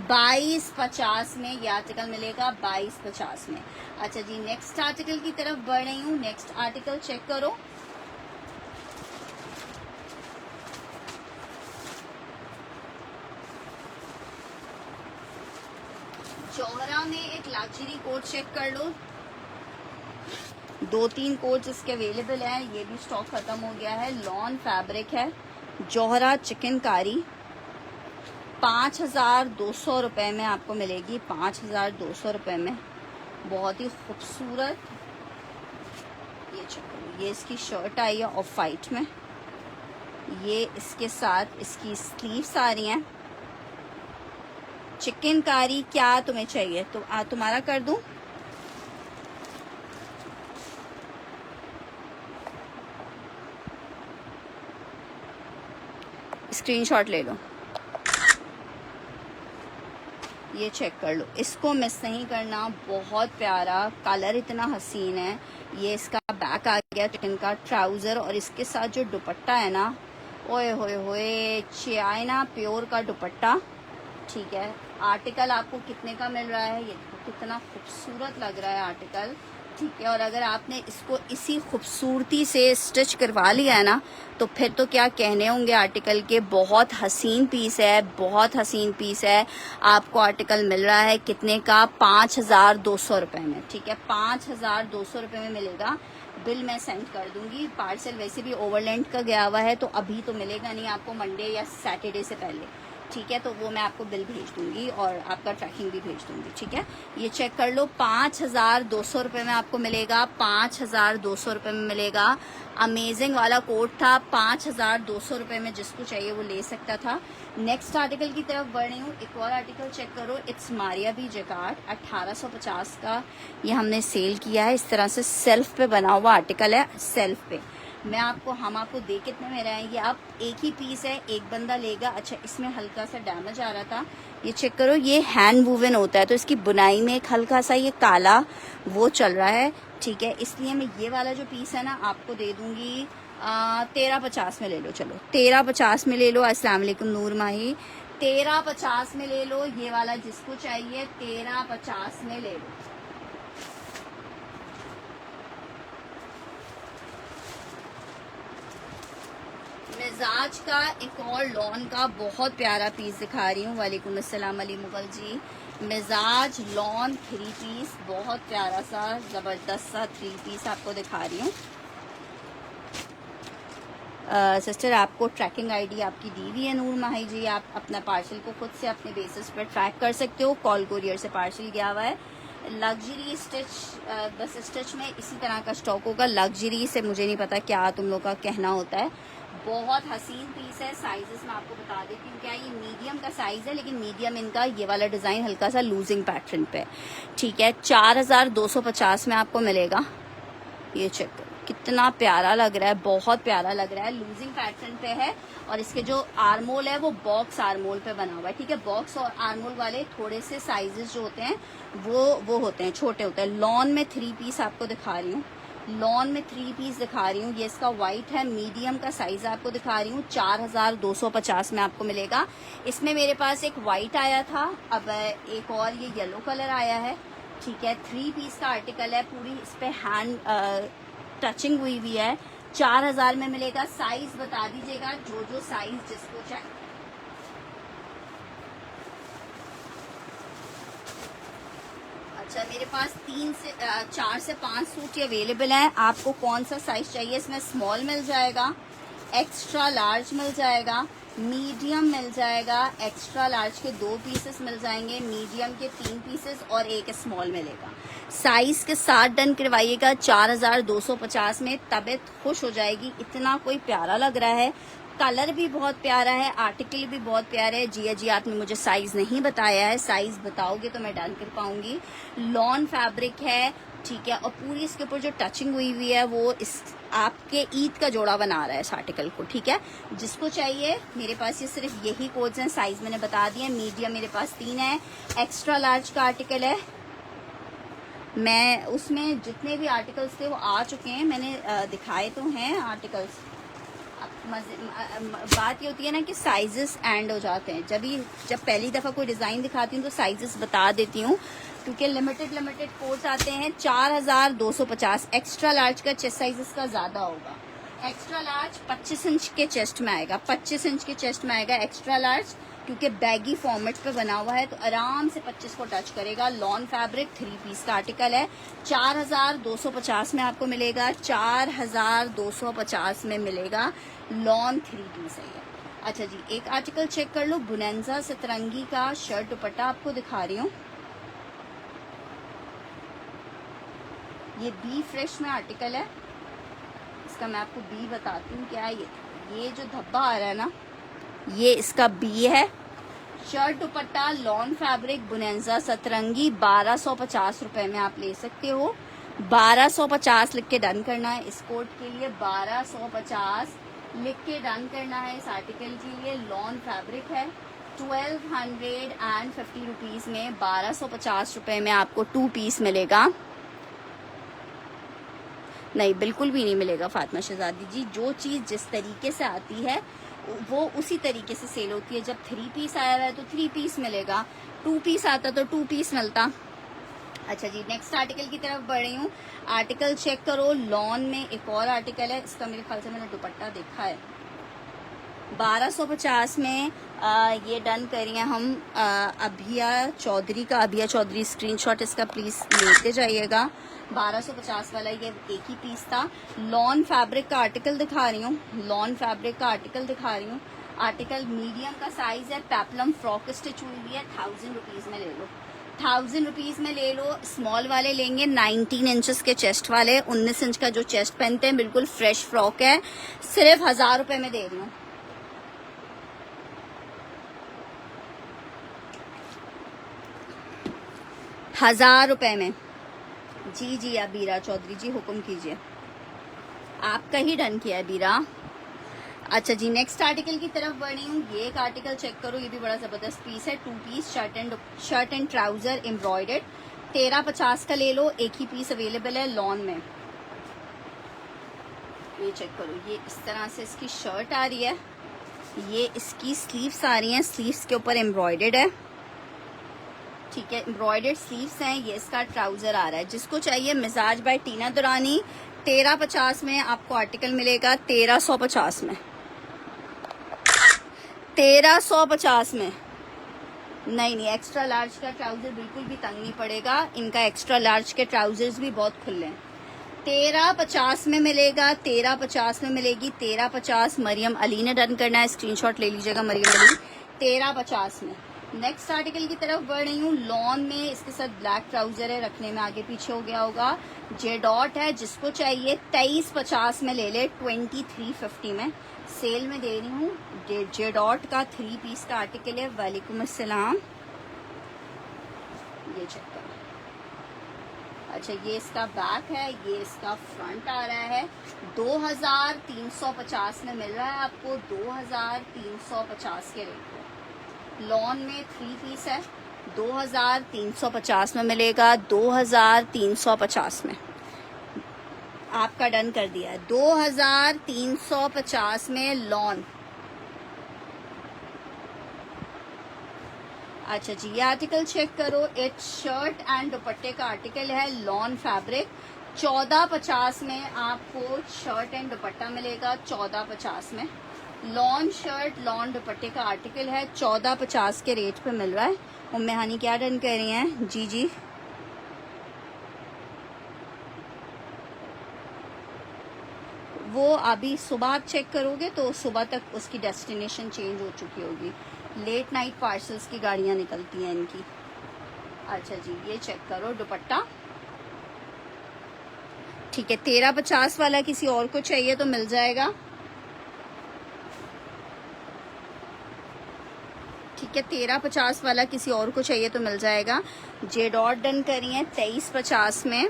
S1: 2250 में ये आर्टिकल मिलेगा, 2250 में। अच्छा जी, नेक्स्ट आर्टिकल की तरफ बढ़ रही हूँ। नेक्स्ट आर्टिकल चेक करो, जौहरा में एक लग्जरी कोट चेक कर लो, 2-3 कोट्स इसके अवेलेबल हैं, ये भी स्टॉक खत्म हो गया है। लॉन फैब्रिक है, जौहरा चिकनकारी, 5200 रुपये में आपको मिलेगी, 5200 रुपये में, बहुत ही खूबसूरत। ये चलो, ये इसकी शर्ट आई है ऑफ वाइट में, ये इसके साथ इसकी स्लीव्स आ रही हैं। चिकनकारी क्या तुम्हें चाहिए तो तुम्हारा कर दूं? स्क्रीनशॉट ले लो, ये चेक कर लो, इसको मिस नहीं करना, बहुत प्यारा कलर, इतना हसीन है। ये इसका बैक आ गया चिकन का, ट्राउज़र, और इसके साथ जो दुपट्टा है ना, ओए होए होए, चाइना प्योर का दुपट्टा, ठीक है। आर्टिकल आपको कितने का मिल रहा है, ये कितना खूबसूरत लग रहा है आर्टिकल, ठीक है। और अगर आपने इसको इसी खूबसूरती से स्टिच करवा लिया है ना, तो फिर तो क्या कहने होंगे आर्टिकल के। बहुत हसीन पीस है, बहुत हसीन पीस है। आपको आर्टिकल मिल रहा है कितने का, 5200 रुपये में, ठीक है, 5200 रुपये में मिलेगा। बिल मैं सेंड कर दूंगी, पार्सल वैसे भी ओवरलैंड का गया हुआ है, तो अभी तो मिलेगा नहीं आपको, मंडे या सैटरडे से पहले, ठीक है। तो वो मैं आपको बिल भेज दूंगी और आपका ट्रैकिंग भी भेज दूंगी, ठीक है। ये चेक कर लो, 5200 रुपये में आपको मिलेगा, 5200 रुपये में मिलेगा। अमेजिंग वाला कोट था, 5200 रुपये में जिसको चाहिए वो ले सकता था। नेक्स्ट आर्टिकल की तरफ बढ़ रही हूँ, एक और आर्टिकल चेक करो, इट्स मारिया बी जैकार्ड, 1850 का ये हमने सेल किया है। इस तरह से सेल्फ पे बना हुआ आर्टिकल है, सेल्फ पे हम आपको दे कितने में रहेंगे, आप एक ही पीस है, एक बंदा लेगा। अच्छा, इसमें हल्का सा डैमेज आ रहा था, ये चेक करो, ये हैंड वूवन होता है, तो इसकी बुनाई में एक हल्का सा ये काला वो चल रहा है, ठीक है। इसलिए मैं ये वाला जो पीस है ना आपको दे दूंगी 1350 में ले लो, चलो 1350 में ले लो। अस्सलाम वालेकुम नूर माही, 1350 में ले लो, ये वाला जिसको चाहिए 1350 में ले लो। मिजाज का एक और लॉन का बहुत प्यारा पीस दिखा रही हूँ। वालेकुम अस्सलाम अली मुगल जी, मिजाज लॉन 3 पीस, बहुत प्यारा सा ज़बरदस्त सा 3 पीस आपको दिखा रही हूँ। सिस्टर आपको ट्रैकिंग आईडी आपकी दी हुई है नूर माही जी, आप अपना पार्सल को खुद से अपने बेसिस पर ट्रैक कर सकते हो। कॉल कुरियर से पार्सल गया हुआ है। लग्जरी स्टिच, बस स्टिच में इसी तरह का स्टॉक होगा। लग्जरी से मुझे नहीं पता क्या तुम लोग का कहना होता है। बहुत हसीन पीस है। साइजेस मैं आपको बता देती हूँ। क्या ये मीडियम का साइज है, लेकिन मीडियम इनका ये वाला डिज़ाइन हल्का सा लूजिंग पैटर्न पे, ठीक है। 4250 में आपको मिलेगा। ये चेक करो कितना प्यारा लग रहा है, बहुत प्यारा लग रहा है। लूजिंग पैटर्न पे है और इसके जो आर्मोल है वो बॉक्स आर्मोल पे बना हुआ है, ठीक है। बॉक्स और आर्मोल वाले थोड़े से साइजेस जो होते हैं वो होते हैं, छोटे होते हैं। लॉन में 3 पीस आपको दिखा रही हूँ, लॉन में 3 पीस दिखा रही हूँ। ये इसका वाइट है, मीडियम का साइज आपको दिखा रही हूँ। 4250 में आपको मिलेगा। इसमें मेरे पास एक वाइट आया था, अब एक और ये येलो कलर आया है, ठीक है। 3 पीस का आर्टिकल है, पूरी इस पे हैंड टचिंग हुई हुई है। 4000 में मिलेगा। साइज बता दीजिएगा जो साइज जिसको चाहिए। अच्छा, मेरे पास 4 से 5 सूट अवेलेबल हैं। आपको कौन सा साइज चाहिए? इसमें स्मॉल मिल जाएगा, एक्स्ट्रा लार्ज मिल जाएगा, मीडियम मिल जाएगा। एक्स्ट्रा लार्ज के 2 पीसेस मिल जाएंगे, मीडियम के 3 पीसेस और एक स्मॉल मिलेगा। साइज के साथ डन करवाइएगा 4250 में। तबीयत खुश हो जाएगी, इतना कोई प्यारा लग रहा है। कलर भी बहुत प्यारा है, आर्टिकल भी बहुत प्यारा है। जी आपने मुझे साइज नहीं बताया है, साइज बताओगे तो मैं डन कर पाऊंगी। लॉन फैब्रिक है, ठीक है। और पूरी इसके ऊपर जो टचिंग हुई हुई है वो इस आपके ईद का जोड़ा बना रहा है इस आर्टिकल को, ठीक है। जिसको चाहिए मेरे पास ये सिर्फ यही कोड्स हैं। साइज मैंने बता दिया। मीडियम मेरे पास 3 है, एक्स्ट्रा लार्ज का आर्टिकल है। मैं उसमें जितने भी आर्टिकल्स थे वो आ चुके हैं, मैंने दिखाए तो हैं आर्टिकल्स। बात ये होती है ना कि साइजेस एंड हो जाते हैं। जब पहली दफ़ा कोई डिज़ाइन दिखाती हूँ तो साइजेस बता देती हूँ, क्योंकि लिमिटेड कोड्स आते हैं। 4250। एक्स्ट्रा लार्ज का चेस्ट साइज इसका ज़्यादा होगा। एक्स्ट्रा लार्ज 25 इंच के चेस्ट में आएगा, 25 इंच के चेस्ट में आएगा एक्स्ट्रा लार्ज, क्योंकि बैगी फॉर्मेट पे बना हुआ है तो आराम से 25 को टच करेगा। लॉन फैब्रिक 3 पीस का आर्टिकल है। 4250 में आपको मिलेगा। 4250 में मिलेगा। लॉन 3 पीस है ये। अच्छा जी, एक आर्टिकल चेक कर लो। बुनेंजा सतरंगी का शर्ट दुपट्टा आपको दिखा रही हूँ। ये बी फ्रेश में आर्टिकल है। इसका मैं आपको बी बताती हूँ क्या है। ये जो धब्बा आ रहा है ना, ये इसका बी है। शर्ट दुपट्टा लॉन फैब्रिक बुनेंजा सतरंगी 1250 रुपए में आप ले सकते हो। 1250 लिख के डन करना है इस कोट के लिए। 1250 लिख के डन करना है इस आर्टिकल के लिए। लॉन फैब्रिक है। 1250 रुपीज में 1250 रुपए में आपको 2 पीस मिलेगा। नहीं, बिल्कुल भी नहीं मिलेगा फातिमा शहजादी जी। जो चीज़ जिस तरीके से आती है वो उसी तरीके से सेल होती है। जब 3 पीस आया हुआ है तो 3 पीस मिलेगा, 2 पीस आता तो 2 पीस मिलता। अच्छा जी, नेक्स्ट आर्टिकल की तरफ बढ़ रही हूँ। आर्टिकल चेक करो। लॉन में एक और आर्टिकल है, इसका मेरे ख्याल से मैंने दुपट्टा देखा है। 1250 में ये डन करिए हम। अभिया चौधरी का, अभिया चौधरी स्क्रीनशॉट इसका प्लीज लेते जाइएगा। 1250 वाला ये एक ही पीस था। लॉन फैब्रिक का आर्टिकल दिखा रही हूँ। लॉन फैब्रिक का आर्टिकल दिखा रही हूँ। आर्टिकल मीडियम का साइज है। पेप्लम फ्रॉक स्टिच हुई हुई है। 1000 रुपीज में ले लो। 1000 रुपीज में ले लो। स्मॉल वाले लेंगे 19 इंचेस के चेस्ट वाले। 19 इंच का जो चेस्ट पहनते हैं, बिल्कुल फ्रेश फ्रॉक है। सिर्फ 1000 रुपए में दे रही हूँ। 1000 रुपए में। जी अबीरा चौधरी जी, हुक्म कीजिए। आपका ही डन किया है बीरा। अच्छा जी, नेक्स्ट आर्टिकल की तरफ बढ़ी हूँ। ये एक आर्टिकल चेक करो, ये भी बड़ा जबरदस्त पीस है। 2 piece shirt and trouser embroidered. 1350 का ले लो। एक ही पीस अवेलेबल है लॉन में। ये चेक करो, ये इस तरह से इसकी शर्ट आ रही है। ये इसकी स्लीव्स आ रही हैं, स्लीव्स के ऊपर एम्ब्रॉयडर्ड है, ठीक है। एम्ब्रॉयडर्ड स्लीव्स हैं। ये इसका ट्राउजर आ रहा है। जिसको चाहिए मिजाज बाय टीना दुरानी। 1350 में आपको आर्टिकल मिलेगा। 1350 में, 1350 में। नहीं, एक्स्ट्रा लार्ज का ट्राउजर बिल्कुल भी तंग नहीं पड़ेगा। इनका एक्स्ट्रा लार्ज के ट्राउजर्स भी बहुत खुले हैं। 1350 में मिलेगा, 1350 में मिलेगी, 1350। मरियम अली ने डन करना है, स्क्रीनशॉट ले लीजिएगा मरियम अली, 1350 में। नेक्स्ट आर्टिकल की तरफ बढ़ रही हूँ। लॉन में इसके साथ ब्लैक ट्राउजर है, रखने में आगे पीछे हो गया होगा। जे डॉट है, जिसको चाहिए 2350 में ले ले, 2350 में सेल में दे रही हूँ। जे डॉट का 3 पीस का आर्टिकल है। वालेकुम अस्सलाम, ये चेक करो। अच्छा, ये इसका बैक है, ये इसका फ्रंट आ रहा है। 2350 में मिल रहा है आपको, 2350 के रेट पे। लॉन में 3 पीस है, 2350 में मिलेगा, 2350 में। आपका डन कर दिया है 2350 में लॉन। अच्छा जी, ये आर्टिकल चेक करो। एक शर्ट एंड दुपट्टे का आर्टिकल है, लॉन फैब्रिक। 1450 में आपको शर्ट एंड दुपट्टा मिलेगा, 1450 में। लॉन शर्ट लॉन दुपट्टे का आर्टिकल है, 1450 के रेट पे मिल रहा है। उम्मे हानी क्या डन कर रही हैं? जी जी, वो अभी सुबह आप चेक करोगे तो सुबह तक उसकी डेस्टिनेशन चेंज हो चुकी होगी। लेट नाइट पार्सल्स की गाड़ियां निकलती हैं इनकी। अच्छा जी, ये चेक करो दुपट्टा, ठीक है। 1350 वाला किसी और को चाहिए तो मिल जाएगा, ठीक है। 1350 वाला किसी और को चाहिए तो मिल जाएगा। जे डॉट डन करी है 2350 में।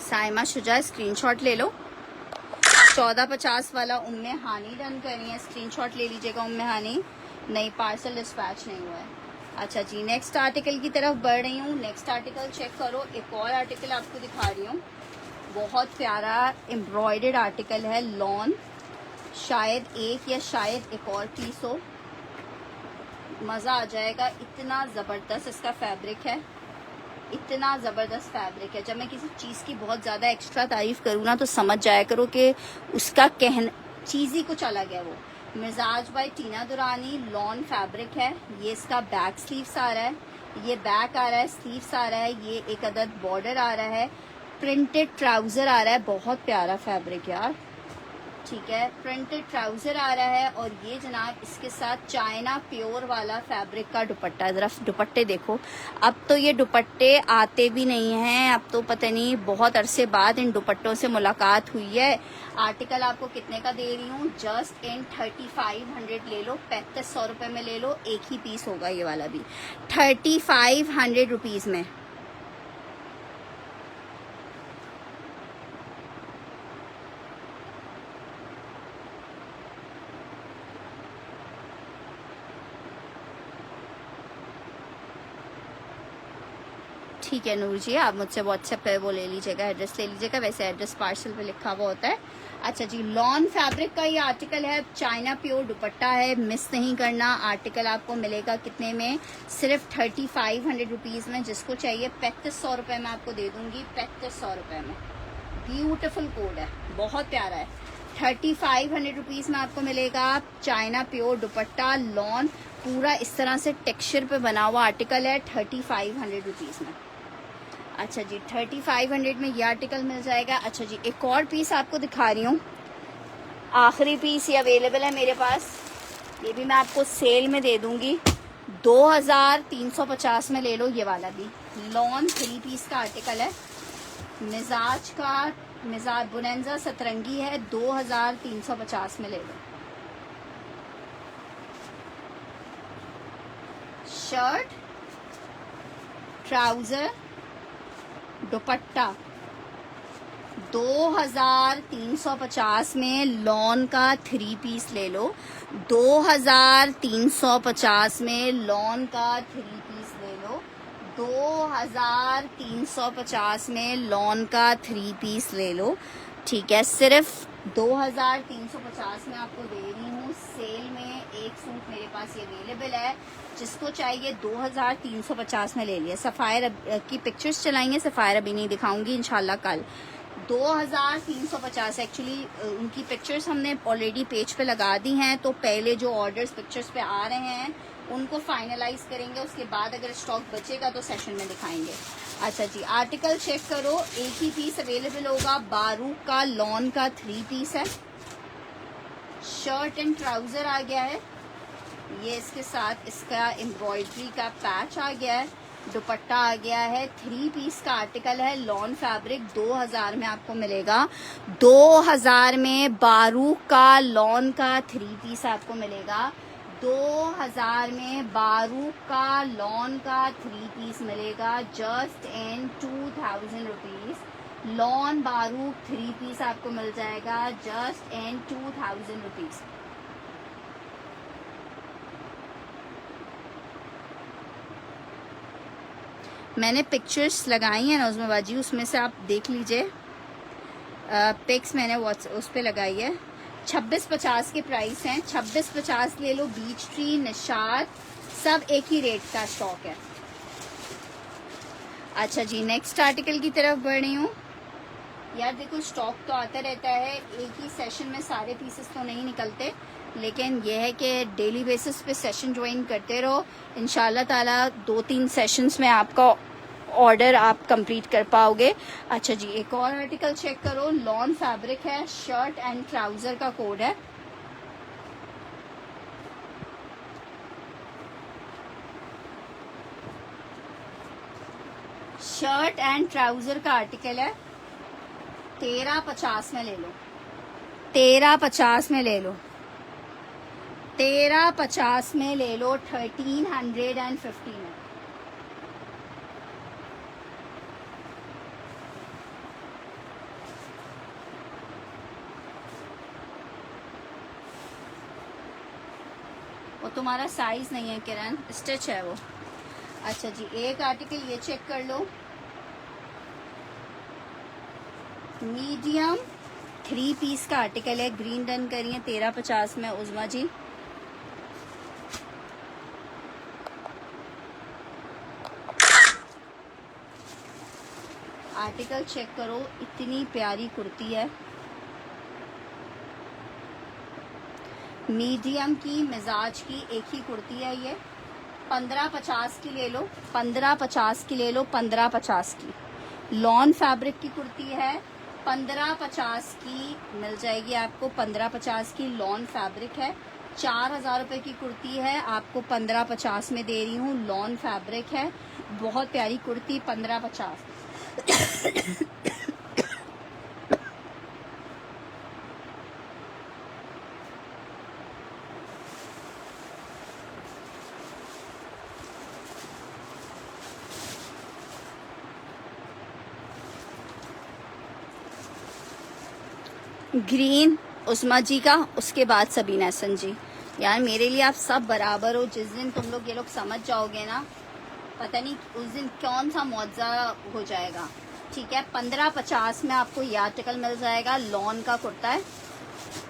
S1: साइमा शुजा, स्क्रीनशॉट ले लो। 1450 वाला उम्मे हानी डन करी है, स्क्रीनशॉट ले लीजिएगा उम्मे हानी। नहीं, पार्सल डिस्पैच नहीं हुआ है। अच्छा जी, नेक्स्ट आर्टिकल की तरफ बढ़ रही हूँ। नेक्स्ट आर्टिकल चेक करो। एक और आर्टिकल आपको दिखा रही हूँ, बहुत प्यारा एम्ब्रॉयडर्ड आर्टिकल है, लॉन। शायद एक या शायद एक और पीस हो, मज़ा आ जाएगा। इतना ज़बरदस्त इसका फैब्रिक है, इतना ज़बरदस्त फैब्रिक है। जब मैं किसी चीज़ की बहुत ज़्यादा एक्स्ट्रा तारीफ़ करूँ ना तो समझ जाया करो कि उसका कहना चीज़ ही कुछ अलग है। वो मिजाज बाय टीना दुरानी, लॉन फैब्रिक है। ये इसका बैक स्लीव्स आ रहा है, ये बैक आ रहा है, स्लीव्स आ रहा है, ये एक अदद बॉर्डर आ रहा है, प्रिंटेड ट्राउज़र आ रहा है। बहुत प्यारा फैब्रिक यार, ठीक है। प्रिंटेड ट्राउज़र आ रहा है और ये जनाब इसके साथ चाइना प्योर वाला फैब्रिक का दुपट्टा है। ज़रा दुपट्टे देखो, अब तो ये दुपट्टे आते भी नहीं हैं, अब तो पता नहीं बहुत अरसे बाद इन दुपट्टों से मुलाकात हुई है। आर्टिकल आपको कितने का दे रही हूँ? जस्ट इन 3500 ले लो, 3500 रुपये में ले लो। एक ही पीस होगा ये वाला भी, 3500 रुपीज़ में। ठीक है नूर जी, आप मुझसे व्हाट्सएप पे वो ले लीजिएगा, एड्रेस ले लीजिएगा। वैसे एड्रेस पार्सल पे लिखा हुआ होता है। अच्छा जी, लॉन फैब्रिक का ये आर्टिकल है, चाइना प्योर दुपट्टा है, मिस नहीं करना। आर्टिकल आपको मिलेगा कितने में? सिर्फ 3500 रुपीज़ में। जिसको चाहिए 3500 रुपये में आपको दे दूंगी, 3500 रुपये में। ब्यूटिफुल कोड है, बहुत प्यारा है। 3500 रुपीज़ में आपको मिलेगा चाइना प्योर दुपट्टा, लॉन, पूरा इस तरह से टेक्सचर पे बना हुआ आर्टिकल है, 3500 रुपीज़ में। अच्छा जी, 3500 में ये आर्टिकल मिल जाएगा। अच्छा जी, एक और पीस आपको दिखा रही हूँ, आखिरी पीस ये अवेलेबल है मेरे पास। ये भी मैं आपको सेल में दे दूंगी, 2350 में ले लो। ये वाला भी लॉन 3 पीस का आर्टिकल है, मिजाज बुनेंजा सतरंगी है, 2350 में ले लो। शर्ट, ट्राउजर, दुपट्टा 2350 में। लॉन का 3 पीस ले लो, 2350 में लॉन का 3 पीस ले लो, 2350 में लॉन का 3 पीस ले लो, ठीक है। सिर्फ 2350 में आपको दे रही हूँ सेल में। एक सूट मेरे पास ये अवेलेबल है, जिसको चाहिए 2350 में ले लिया। सफ़ायर की पिक्चर्स चलाएंगे, सफ़ायर अभी नहीं दिखाऊंगी, इंशाल्लाह कल। 2350 एक्चुअली उनकी पिक्चर्स हमने ऑलरेडी पेज पे लगा दी हैं, तो पहले जो ऑर्डर्स पिक्चर्स पे आ रहे हैं उनको फाइनलाइज करेंगे, उसके बाद अगर स्टॉक बचेगा तो सेशन में दिखाएंगे। अच्छा जी, आर्टिकल चेक करो, एक ही पीस अवेलेबल होगा। बारूक का लॉन का 3 पीस है। शर्ट एंड ट्राउजर आ गया है, ये इसके साथ इसका एम्ब्रॉयडरी का पैच आ गया है। दुपट्टा आ गया है। 3 पीस का आर्टिकल है, लॉन फैब्रिक। 2000 में आपको मिलेगा। 2000 में बारूक का लॉन का 3 पीस आपको मिलेगा। 2000 में बारूक का लॉन का 3 पीस मिलेगा, जस्ट इन 2000 रुपीज। लॉन बारूक 3 पीस आपको मिल जाएगा जस्ट इन 2000 रुपीज। मैंने पिक्चर्स लगाई हैं नौजमा बाजी, उसमें से आप देख लीजिए। पिक्स मैंने उस पर लगाई है। 2650 के प्राइस हैं। 2650 ले लो। बीच ट्री, निशात, सब एक ही रेट का स्टॉक है। अच्छा जी, नेक्स्ट आर्टिकल की तरफ बढ़ रही हूँ। यार देखो, स्टॉक तो आता रहता है, एक ही सेशन में सारे पीसेस तो नहीं निकलते, लेकिन यह है कि डेली बेसिस पे सेशन ज्वाइन करते रहो। इंशाल्लाह ताला 2-3 सेशंस में आपका ऑर्डर आप कंप्लीट कर पाओगे। अच्छा जी, एक और आर्टिकल चेक करो। लॉन फैब्रिक है, शर्ट एंड ट्राउजर का कोड है। शर्ट एंड ट्राउजर का आर्टिकल है। 1350 में ले लो। 1350 में ले लो। 1350 में ले लो। 1350 में। वो तुम्हारा साइज नहीं है किरण, स्टिच है वो। अच्छा जी, एक आर्टिकल ये चेक कर लो। मीडियम 3 पीस का आर्टिकल है। ग्रीन डन करिए 1350 में उज़मा जी। आर्टिकल चेक करो, इतनी प्यारी कुर्ती है। मीडियम की, मिजाज की एक ही कुर्ती है ये। 1550 की ले लो। 1550 की ले लो। 1550 की लॉन फैब्रिक की कुर्ती है। 1550 की मिल जाएगी आपको। 1550 की लॉन फैब्रिक है। 4000 रुपए की कुर्ती है, आपको 1550 में दे रही हूँ। लॉन फैब्रिक है, बहुत प्यारी कुर्ती। 1550। ग्रीन उस्मा जी का, उसके बाद सबीना हसन जी। यार मेरे लिए आप सब बराबर हो। जिस दिन तुम लोग ये लोग समझ जाओगे ना, पता नहीं उस दिन कौन सा मुआवजा हो जाएगा। ठीक है, 1550 में आपको ये आर्टिकल मिल जाएगा। लॉन का कुर्ता है।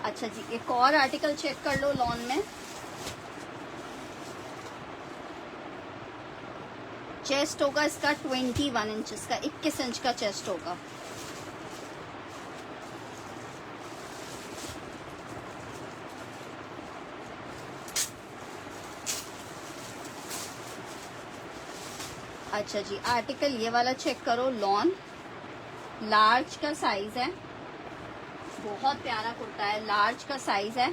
S1: अच्छा जी, एक और आर्टिकल चेक कर लो लॉन में। चेस्ट होगा इसका 21 इंचेस का, 21 इंच का चेस्ट होगा। अच्छा जी, आर्टिकल ये वाला चेक करो। लॉन लार्ज का साइज है, बहुत प्यारा कुर्ता है। लार्ज का साइज है,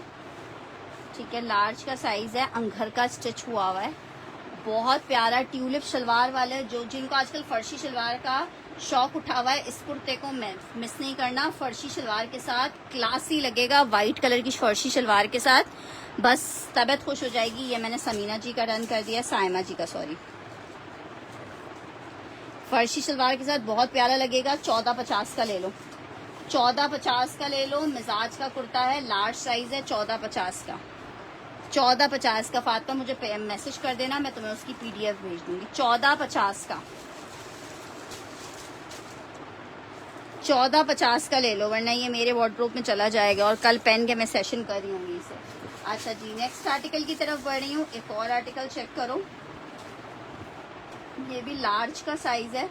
S1: ठीक है, लार्ज का साइज है। अंगर का स्टिच हुआ हुआ है, बहुत प्यारा। ट्यूलिप शलवार वाले जो जिनको आजकल फर्शी शलवार का शौक उठा हुआ है, इस कुर्ते को मिस नहीं करना। फर्शी शलवार के साथ क्लासी लगेगा, वाइट कलर की फर्शी शलवार के साथ, बस तबीयत खुश हो जाएगी। ये मैंने समीना जी का रन कर दिया, साइमा जी का, सॉरी। फर्शी शलवार के साथ बहुत प्यारा लगेगा। 1450 का ले लो। 1450 का ले लो। मिजाज का कुर्ता है, लार्ज साइज है। 1450 का। 1450 का। फातिमा मुझे मैसेज कर देना, मैं तुम्हें उसकी PDF भेज दूंगी। 1450 का। 1450 का ले लो, वरना ये मेरे वार्डरोब में चला जाएगा और कल पहन के मैं सेशन कर रही हूँ इसे। अच्छा जी, नेक्स्ट आर्टिकल की तरफ बढ़ रही हूँ। एक और आर्टिकल चेक करो। ये भी लार्ज का साइज है।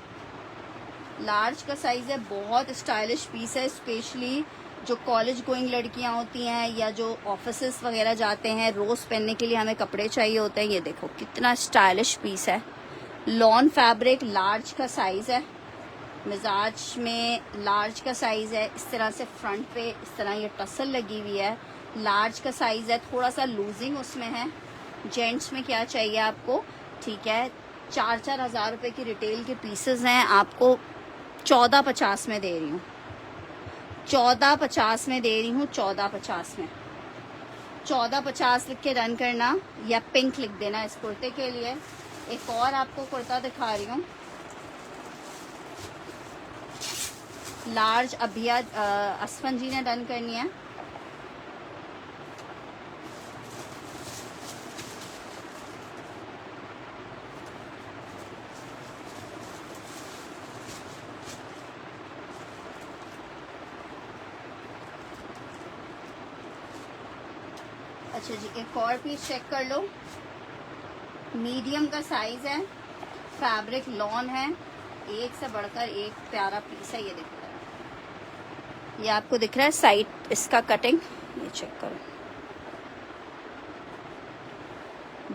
S1: लार्ज का साइज है, बहुत स्टाइलिश पीस है। स्पेशली जो कॉलेज गोइंग लड़कियां होती हैं या जो ऑफिसेस वगैरह जाते हैं, रोज पहनने के लिए हमें कपड़े चाहिए होते हैं। ये देखो कितना स्टाइलिश पीस है, लॉन फैब्रिक, लार्ज का साइज है, मिजाज में लार्ज का साइज है। इस तरह से फ्रंट पे इस तरह ये टसल लगी हुई है, लार्ज का साइज है, थोड़ा सा लूजिंग उसमें है। जेंट्स में क्या चाहिए आपको, ठीक है। 4-4 हज़ार रुपये की रिटेल के पीसेस हैं, आपको 1450 में दे रही हूँ, 1450 में दे रही हूँ, 1450 में। 1450 लिख के रन करना या पिंक लिख देना इस कुर्ते के लिए। एक और आपको कुर्ता दिखा रही हूँ, लार्ज। अभिया असफन जी ने डन करनी है। अच्छा जी, एक और पीस चेक कर लो, मीडियम का साइज है, फैब्रिक लॉन है, एक से बढ़कर एक प्यारा पीस है। ये दिख रहा है, ये आपको दिख रहा है साइड इसका कटिंग, ये चेक करो,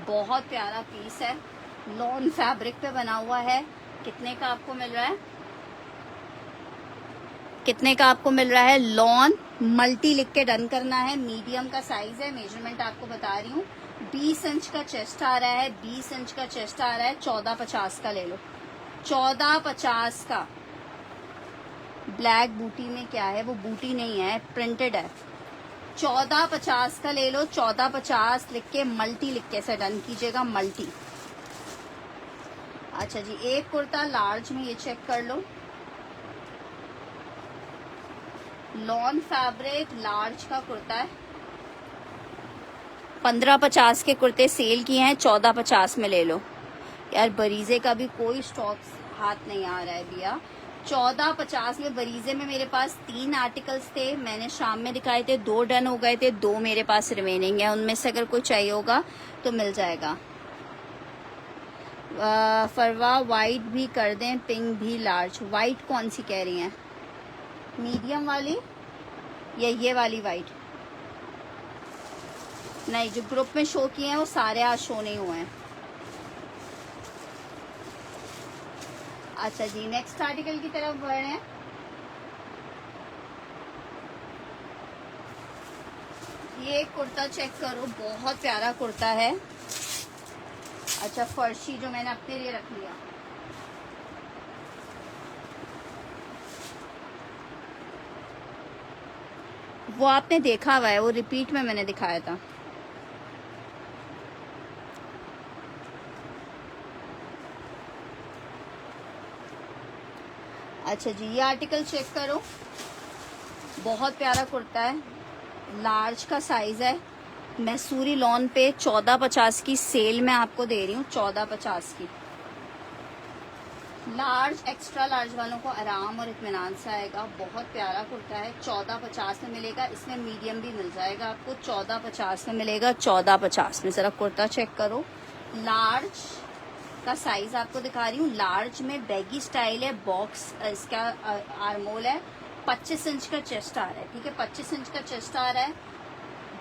S1: बहुत प्यारा पीस है, लॉन फैब्रिक पे बना हुआ है। कितने का आपको मिल रहा है, कितने का आपको मिल रहा है? लॉन मल्टी लिख के डन करना है। मीडियम का साइज है, मेजरमेंट आपको बता रही हूँ, 20 इंच का चेस्ट आ रहा है, 20 इंच का चेस्ट आ रहा है। 1450 का ले लो, 1450 का। ब्लैक बूटी में क्या है, वो बूटी नहीं है, प्रिंटेड है। 1450 का ले लो, 1450 लिख के मल्टी लिख के से डन कीजिएगा, मल्टी। अच्छा जी, एक कुर्ता लार्ज में, ये चेक कर लो, लॉन फैब्रिक लार्ज का कुर्ता है। 1550 के कुर्ते सेल किए हैं, 1450 में ले लो। यार बरीजे का भी कोई स्टॉक हाथ नहीं आ रहा है भैया। 1450 में बरीजे में मेरे पास 3 आर्टिकल्स थे, मैंने शाम में दिखाए थे, 2 डन हो गए थे, 2 मेरे पास रिमेनिंग है। उनमें से अगर कोई चाहिए होगा तो मिल जाएगा। फरवा वाइट भी कर दें, पिंक भी लार्ज। वाइट कौन सी कह रही हैं, मीडियम वाली या ये वाली वाइट? नहीं, जो ग्रुप में शो किए हैं वो सारे आज शो नहीं हुए हैं। अच्छा जी, नेक्स्ट आर्टिकल की तरफ बढ़ रहे हैं। ये कुर्ता चेक करो, बहुत प्यारा कुर्ता है। अच्छा, फर्शी जो मैंने अपने लिए रख लिया, वो आपने देखा हुआ है, वो रिपीट में मैंने दिखाया था। अच्छा जी, ये आर्टिकल चेक करो, बहुत प्यारा कुर्ता है, लार्ज का साइज है, मैसूरी लॉन पे 1450 की सेल में आपको दे रही हूँ, 1450 की। लार्ज एक्स्ट्रा लार्ज वालों को आराम और इत्मीनान से आएगा। बहुत प्यारा कुर्ता है, 1450 में मिलेगा। इसमें मीडियम भी मिल जाएगा आपको, 1450 में मिलेगा, 1450 में। ज़रा कुर्ता चेक करो, लार्ज का साइज आपको दिखा रही हूँ। लार्ज में बैगी स्टाइल है, बॉक्स इसका आर्मोल है, 25 इंच का चेस्ट आ रहा है, ठीक है, 25 इंच का चेस्ट आ रहा है।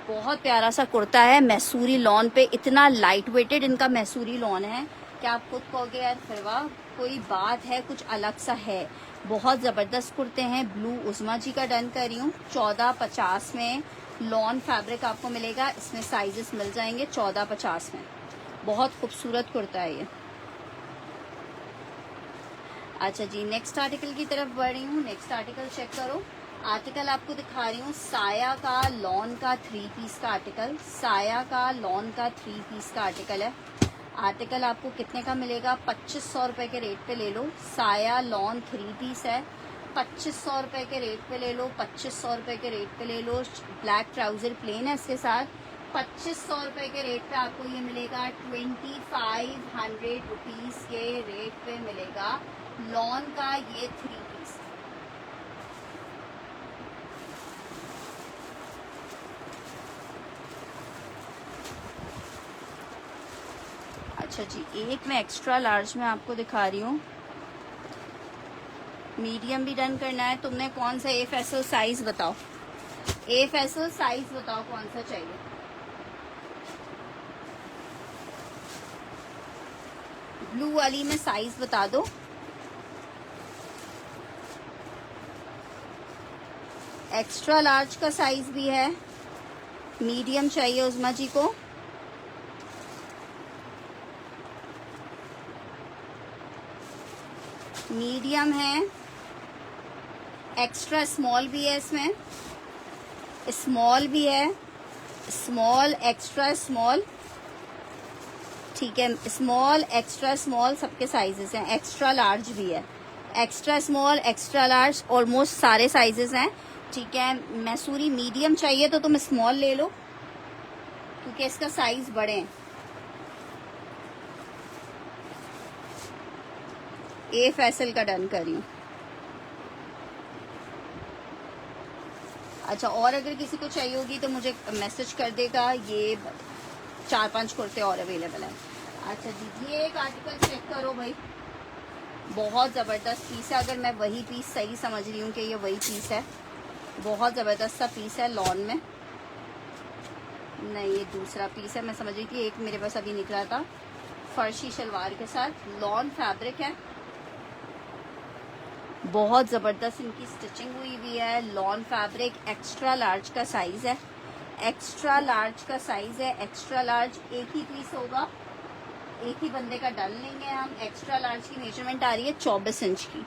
S1: बहुत प्यारा सा कुर्ता है, मैसूरी लॉन पे, इतना लाइट वेटेड इनका मैसूरी लॉन है कि आप खुद कहोगे यार फिरवा कोई बात है, कुछ अलग सा है। बहुत ज़बरदस्त कुर्ते हैं। ब्लू उस्मा जी का डन कर रही हूँ, 1450 में लॉन फैब्रिक आपको मिलेगा। इसमें साइजेस मिल जाएंगे 1450 में। बहुत खूबसूरत कुर्ता है ये। अच्छा जी, नेक्स्ट आर्टिकल की तरफ बढ़ रही हूँ। नेक्स्ट आर्टिकल चेक करो, आर्टिकल आपको दिखा रही हूँ, साया का लॉन का 3 पीस का आर्टिकल, साया का लॉन का 3 पीस का आर्टिकल है। आर्टिकल आपको कितने का मिलेगा? 2500 रुपये के रेट पे ले लो। साया लॉन 3 पीस है, 2500 रुपये के रेट पे ले लो, 2500 रुपये के रेट पे ले लो। ब्लैक ट्राउजर प्लेन है इसके साथ, 2500 रुपये के रेट पे आपको ये मिलेगा। 2500 रुपीज़ के रेट पे मिलेगा लॉन का ये 3 पीस। अच्छा जी, एक मैं एक्स्ट्रा लार्ज में आपको दिखा रही हूँ, मीडियम भी डन करना है। तुमने कौन सा ए फैसल साइज बताओ, ए फैसल साइज बताओ कौन सा चाहिए। 10 ब्लू वाली में साइज बता दो। एक्स्ट्रा लार्ज का साइज भी है, मीडियम चाहिए उस्मा जी को। मीडियम है, एक्स्ट्रा स्मॉल भी है, इसमें स्मॉल भी है, स्मॉल एक्स्ट्रा स्मॉल, ठीक है, स्मॉल एक्स्ट्रा स्मॉल सबके साइजेस हैं। एक्स्ट्रा लार्ज भी है, extra small extra large almost सारे साइजेस हैं, ठीक है। मैसूरी मीडियम चाहिए तो तुम स्मॉल ले लो क्योंकि इसका साइज बड़े हैं। ए फैसल का डन कर रही हूँ। अच्छा, और अगर किसी को चाहिए होगी तो मुझे मैसेज कर देगा। ये 4-5 कुर्ते और अवेलेबल हैं। अच्छा जी, ये एक आर्टिकल चेक करो भाई, बहुत ज़बरदस्त पीस है। अगर मैं वही पीस सही समझ रही हूँ कि ये वही पीस है, बहुत ज़बरदस्त सा पीस है लॉन में। नहीं, ये दूसरा पीस है, मैं समझ रही थी। एक मेरे पास अभी निकला था फर्शी शलवार के साथ, लॉन फैब्रिक है, बहुत ज़बरदस्त इनकी स्टिचिंग हुई हुई है। लॉन फैब्रिक, एक्स्ट्रा लार्ज का साइज़ है, एक्स्ट्रा लार्ज का साइज़ है। एक्स्ट्रा लार्ज एक ही पीस होगा, एक ही बंदे का डल लेंगे हम। एक्स्ट्रा लार्ज की मेजरमेंट आ रही है 24 इंच की,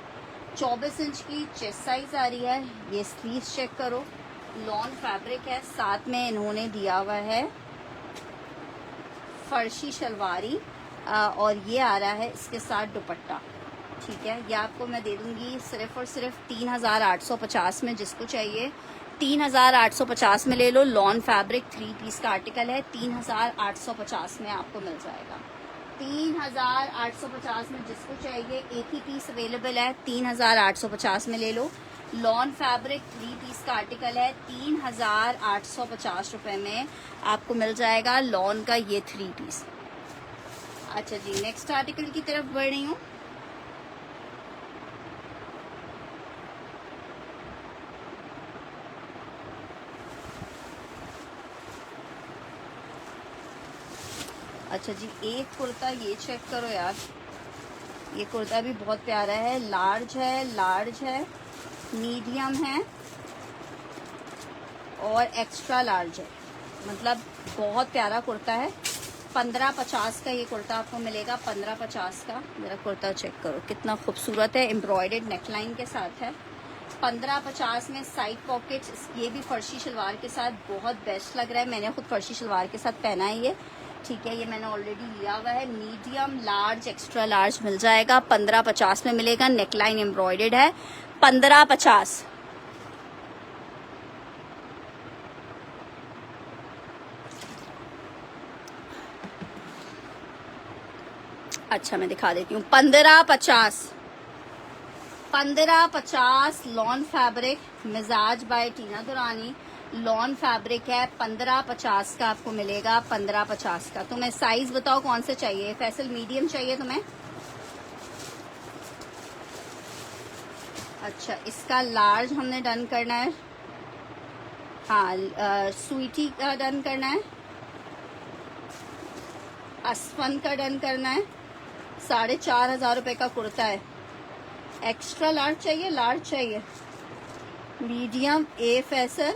S1: 24 इंच की चेस्ट साइज आ रही है। ये स्लीव्स चेक करो, लॉन फैब्रिक है, साथ में इन्होंने दिया हुआ है फर्शी शलवारी, और ये आ रहा है इसके साथ दुपट्टा, ठीक है। ये आपको मैं दे दूंगी सिर्फ और सिर्फ 3850 में। जिसको चाहिए 3850 में ले लो। लॉन फैब्रिक 3 पीस का आर्टिकल है, 3850 में आपको मिल जाएगा। 3850 में जिसको चाहिए, एक ही पीस अवेलेबल है, 3850 में ले लो। लॉन फैब्रिक 3 पीस का आर्टिकल है, 3850 रुपए में आपको मिल जाएगा लॉन का ये 3 पीस। अच्छा जी, नेक्स्ट आर्टिकल की तरफ बढ़ रही हूँ। अच्छा जी, एक कुर्ता ये चेक करो यार, ये कुर्ता भी बहुत प्यारा है। लार्ज है, लार्ज है, मीडियम है और एक्स्ट्रा लार्ज है, मतलब बहुत प्यारा कुर्ता है। 1550 का ये कुर्ता आपको मिलेगा, 1550 का। मेरा कुर्ता चेक करो कितना खूबसूरत है, एम्ब्रॉयडर्ड नेकलाइन के साथ है। 1550 में साइड पॉकेट्स, ये भी फर्शी शलवार के साथ बहुत बेस्ट लग रहा है। मैंने खुद फर्शी शलवार के साथ पहना है ये, ठीक है। ये मैंने ऑलरेडी लिया हुआ है। मीडियम, लार्ज, एक्स्ट्रा लार्ज मिल जाएगा, 1550 में मिलेगा। नेकलाइन एम्ब्रॉयडर्ड है, 1550। अच्छा, मैं दिखा देती हूँ। 1550 लॉन फैब्रिक, मिजाज बाय टीना दुरानी, लॉन फैब्रिक है। 1550 का आपको मिलेगा, 1550 का। तुम्हें साइज बताओ कौन से चाहिए। फैसल मीडियम चाहिए तुम्हें? अच्छा, इसका लार्ज हमने डन करना है। हाँ, स्वीटी का डन करना है, असफन का डन करना है। 4500 रुपए का कुर्ता है। एक्स्ट्रा लार्ज चाहिए, लार्ज चाहिए, मीडियम, ए फैसल।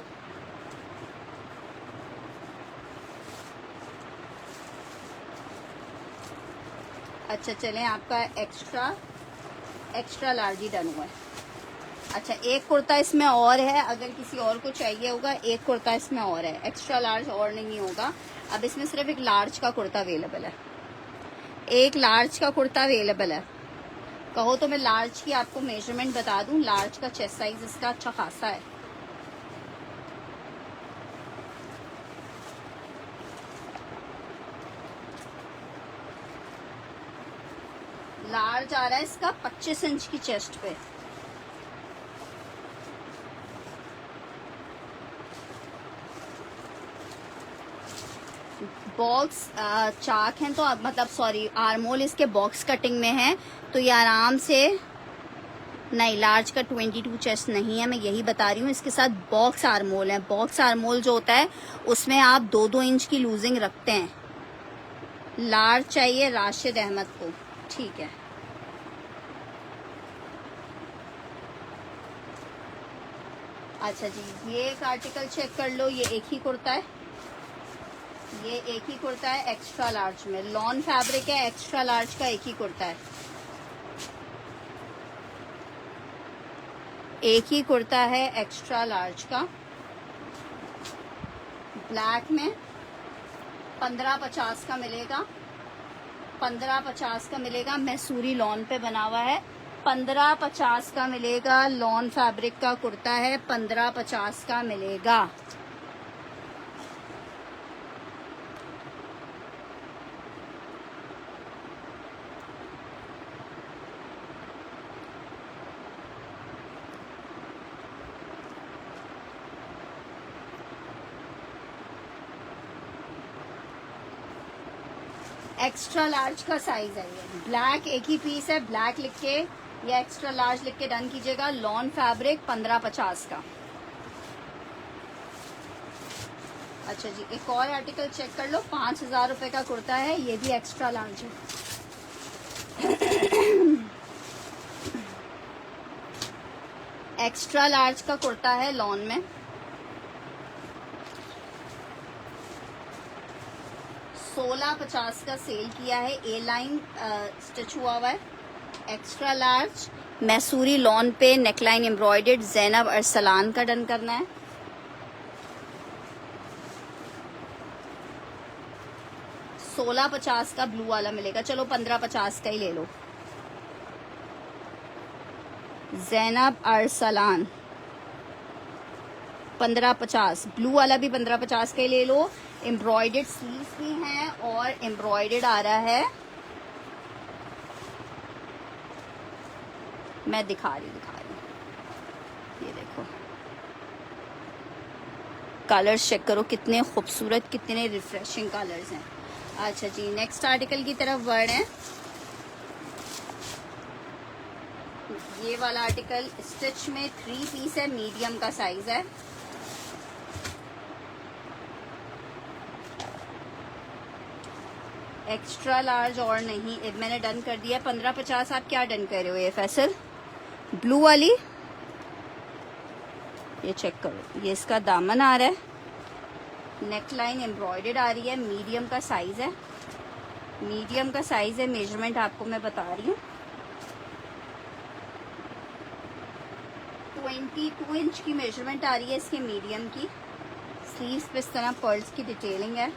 S1: अच्छा चलें, आपका एक्स्ट्रा लार्ज ही डन हुआ है। अच्छा, एक कुर्ता इसमें और है, अगर किसी और को चाहिए होगा। एक कुर्ता इसमें और है, एक्स्ट्रा लार्ज और नहीं होगा। अब इसमें सिर्फ एक लार्ज का कुर्ता अवेलेबल है, एक लार्ज का कुर्ता अवेलेबल है। कहो तो मैं लार्ज की आपको मेजरमेंट बता दूं। लार्ज का चेस्ट साइज इसका अच्छा खासा है। लार्ज आ रहा है इसका 25 इंच की चेस्ट पे। बॉक्स चाक हैं तो मतलब सॉरी, आर्मोल इसके बॉक्स कटिंग में है, तो ये आराम से। नहीं, लार्ज का 22 चेस्ट नहीं है, मैं यही बता रही हूँ। इसके साथ बॉक्स आर्मोल है। बॉक्स आर्मोल जो होता है उसमें आप 2-2 इंच की लूजिंग रखते हैं। लार्ज चाहिए राशिद अहमद को। ठीक है। अच्छा जी, ये एक आर्टिकल चेक कर लो, ये एक ही कुर्ता है, ये एक ही कुर्ता है एक्स्ट्रा लार्ज में, लॉन फैब्रिक है, एक्स्ट्रा लार्ज का एक ही कुर्ता है, एक ही कुर्ता है एक्स्ट्रा लार्ज का, ब्लैक में 1550 का मिलेगा, 1550 का मिलेगा, मैसूरी लॉन पे बना हुआ है, 1550 का मिलेगा, लॉन फैब्रिक का कुर्ता है, 1550 का मिलेगा। एक्स्ट्रा लार्ज का साइज है ये, ब्लैक एक ही पीस है, ब्लैक लिख के या एक्स्ट्रा लार्ज लिख के डन कीजिएगा, लॉन फैब्रिक 1550 का। अच्छा जी, एक और आर्टिकल चेक कर लो, 5000 रुपए का कुर्ता है, ये भी एक्स्ट्रा लार्ज है। एक्स्ट्रा लार्ज का कुर्ता है लॉन में, 1650 का सेल किया है, ए लाइन स्टिच हुआ हुआ है, एक्स्ट्रा लार्ज, मैसूरी लॉन पे नेकलाइन एम्ब्रॉयडर्ड, ज़ैनब अरसलान का डन करना है। $16.50 का ब्लू वाला मिलेगा, चलो 1550 का ही ले लो, ज़ैनब अरसलान 1550, ब्लू वाला भी 1550 का ही ले लो, एम्ब्रॉयडर्ड स्लीव्स भी हैं और एम्ब्रॉयडर्ड आ रहा है, मैं दिखा रही हूँ, ये देखो कलर्स चेक करो कितने खूबसूरत, कितने रिफ्रेशिंग कलर्स हैं। अच्छा जी, नेक्स्ट आर्टिकल की तरफ बढ़ है, ये वाला आर्टिकल स्टिच में 3 पीस है, मीडियम का साइज है, एक्स्ट्रा लार्ज और नहीं, मैंने डन कर दिया 1550। आप क्या डन कर रहे हो ये फैसल, ब्लू वाली, ये चेक करो, ये इसका दामन आ रहा है, नेक लाइन एम्ब्रॉयडर्ड आ रही है, मीडियम का साइज है, मीडियम का साइज है, मेजरमेंट आपको मैं बता रही हूँ, 22 इंच की मेजरमेंट आ रही है इसके मीडियम की, स्लीव्स पे इस तरह पर्ल्स की डिटेलिंग है,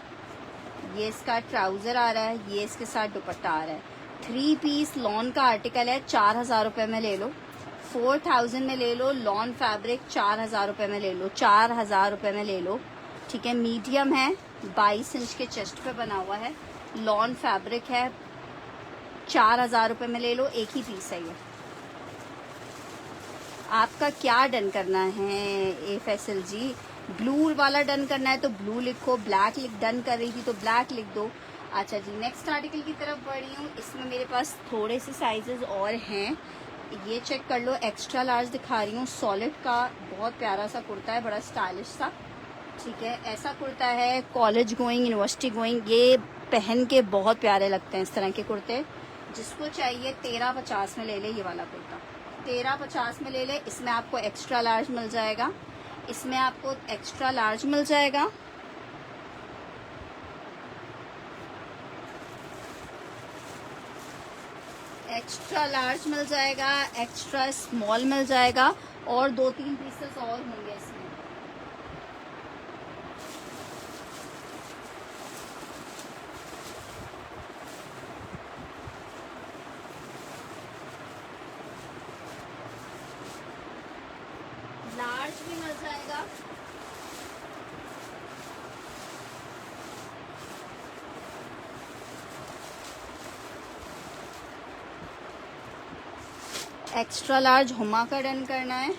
S1: ये इसका ट्राउजर आ रहा है, ये इसके साथ दुपट्टा आ रहा है, 3 पीस लॉन का आर्टिकल है, 4000 रुपए में ले लो, 4000 में ले लो, लॉन फैब्रिक 4000 रुपए में ले लो, 4000 रुपए में ले लो, ठीक है, मीडियम है, 22 इंच के चेस्ट पे बना हुआ है, लॉन फैब्रिक है, 4000 रुपए में ले लो, एक ही पीस है ये। आपका क्या डन करना है ए फैसल जी, ब्लू वाला डन करना है तो ब्लू लिखो, ब्लैक डन कर रही थी तो ब्लैक लिख दो। अच्छा जी, नेक्स्ट आर्टिकल की तरफ बढ़ी हूँ, इसमें मेरे पास थोड़े से साइजेस और हैं, ये चेक कर लो, एक्स्ट्रा लार्ज दिखा रही हूँ, सॉलिड का बहुत प्यारा सा कुर्ता है, बड़ा स्टाइलिश सा, ठीक है, ऐसा कुर्ता है, कॉलेज गोइंग, यूनिवर्सिटी गोइंग, ये पहन के बहुत प्यारे लगते हैं इस तरह के कुर्ते, जिसको चाहिए 1350 में ले ले ये वाला कुर्ता, 1350 में ले ले, इसमें आपको एक्स्ट्रा लार्ज मिल जाएगा, इसमें आपको एक्स्ट्रा लार्ज मिल जाएगा, एक्स्ट्रा लार्ज मिल जाएगा, एक्स्ट्रा स्मॉल मिल जाएगा, और 2-3 पीसेस और होंगे इसमें। लार्ज भी मिल जाएगा, एक्स्ट्रा लार्ज हुमा का डन करना है।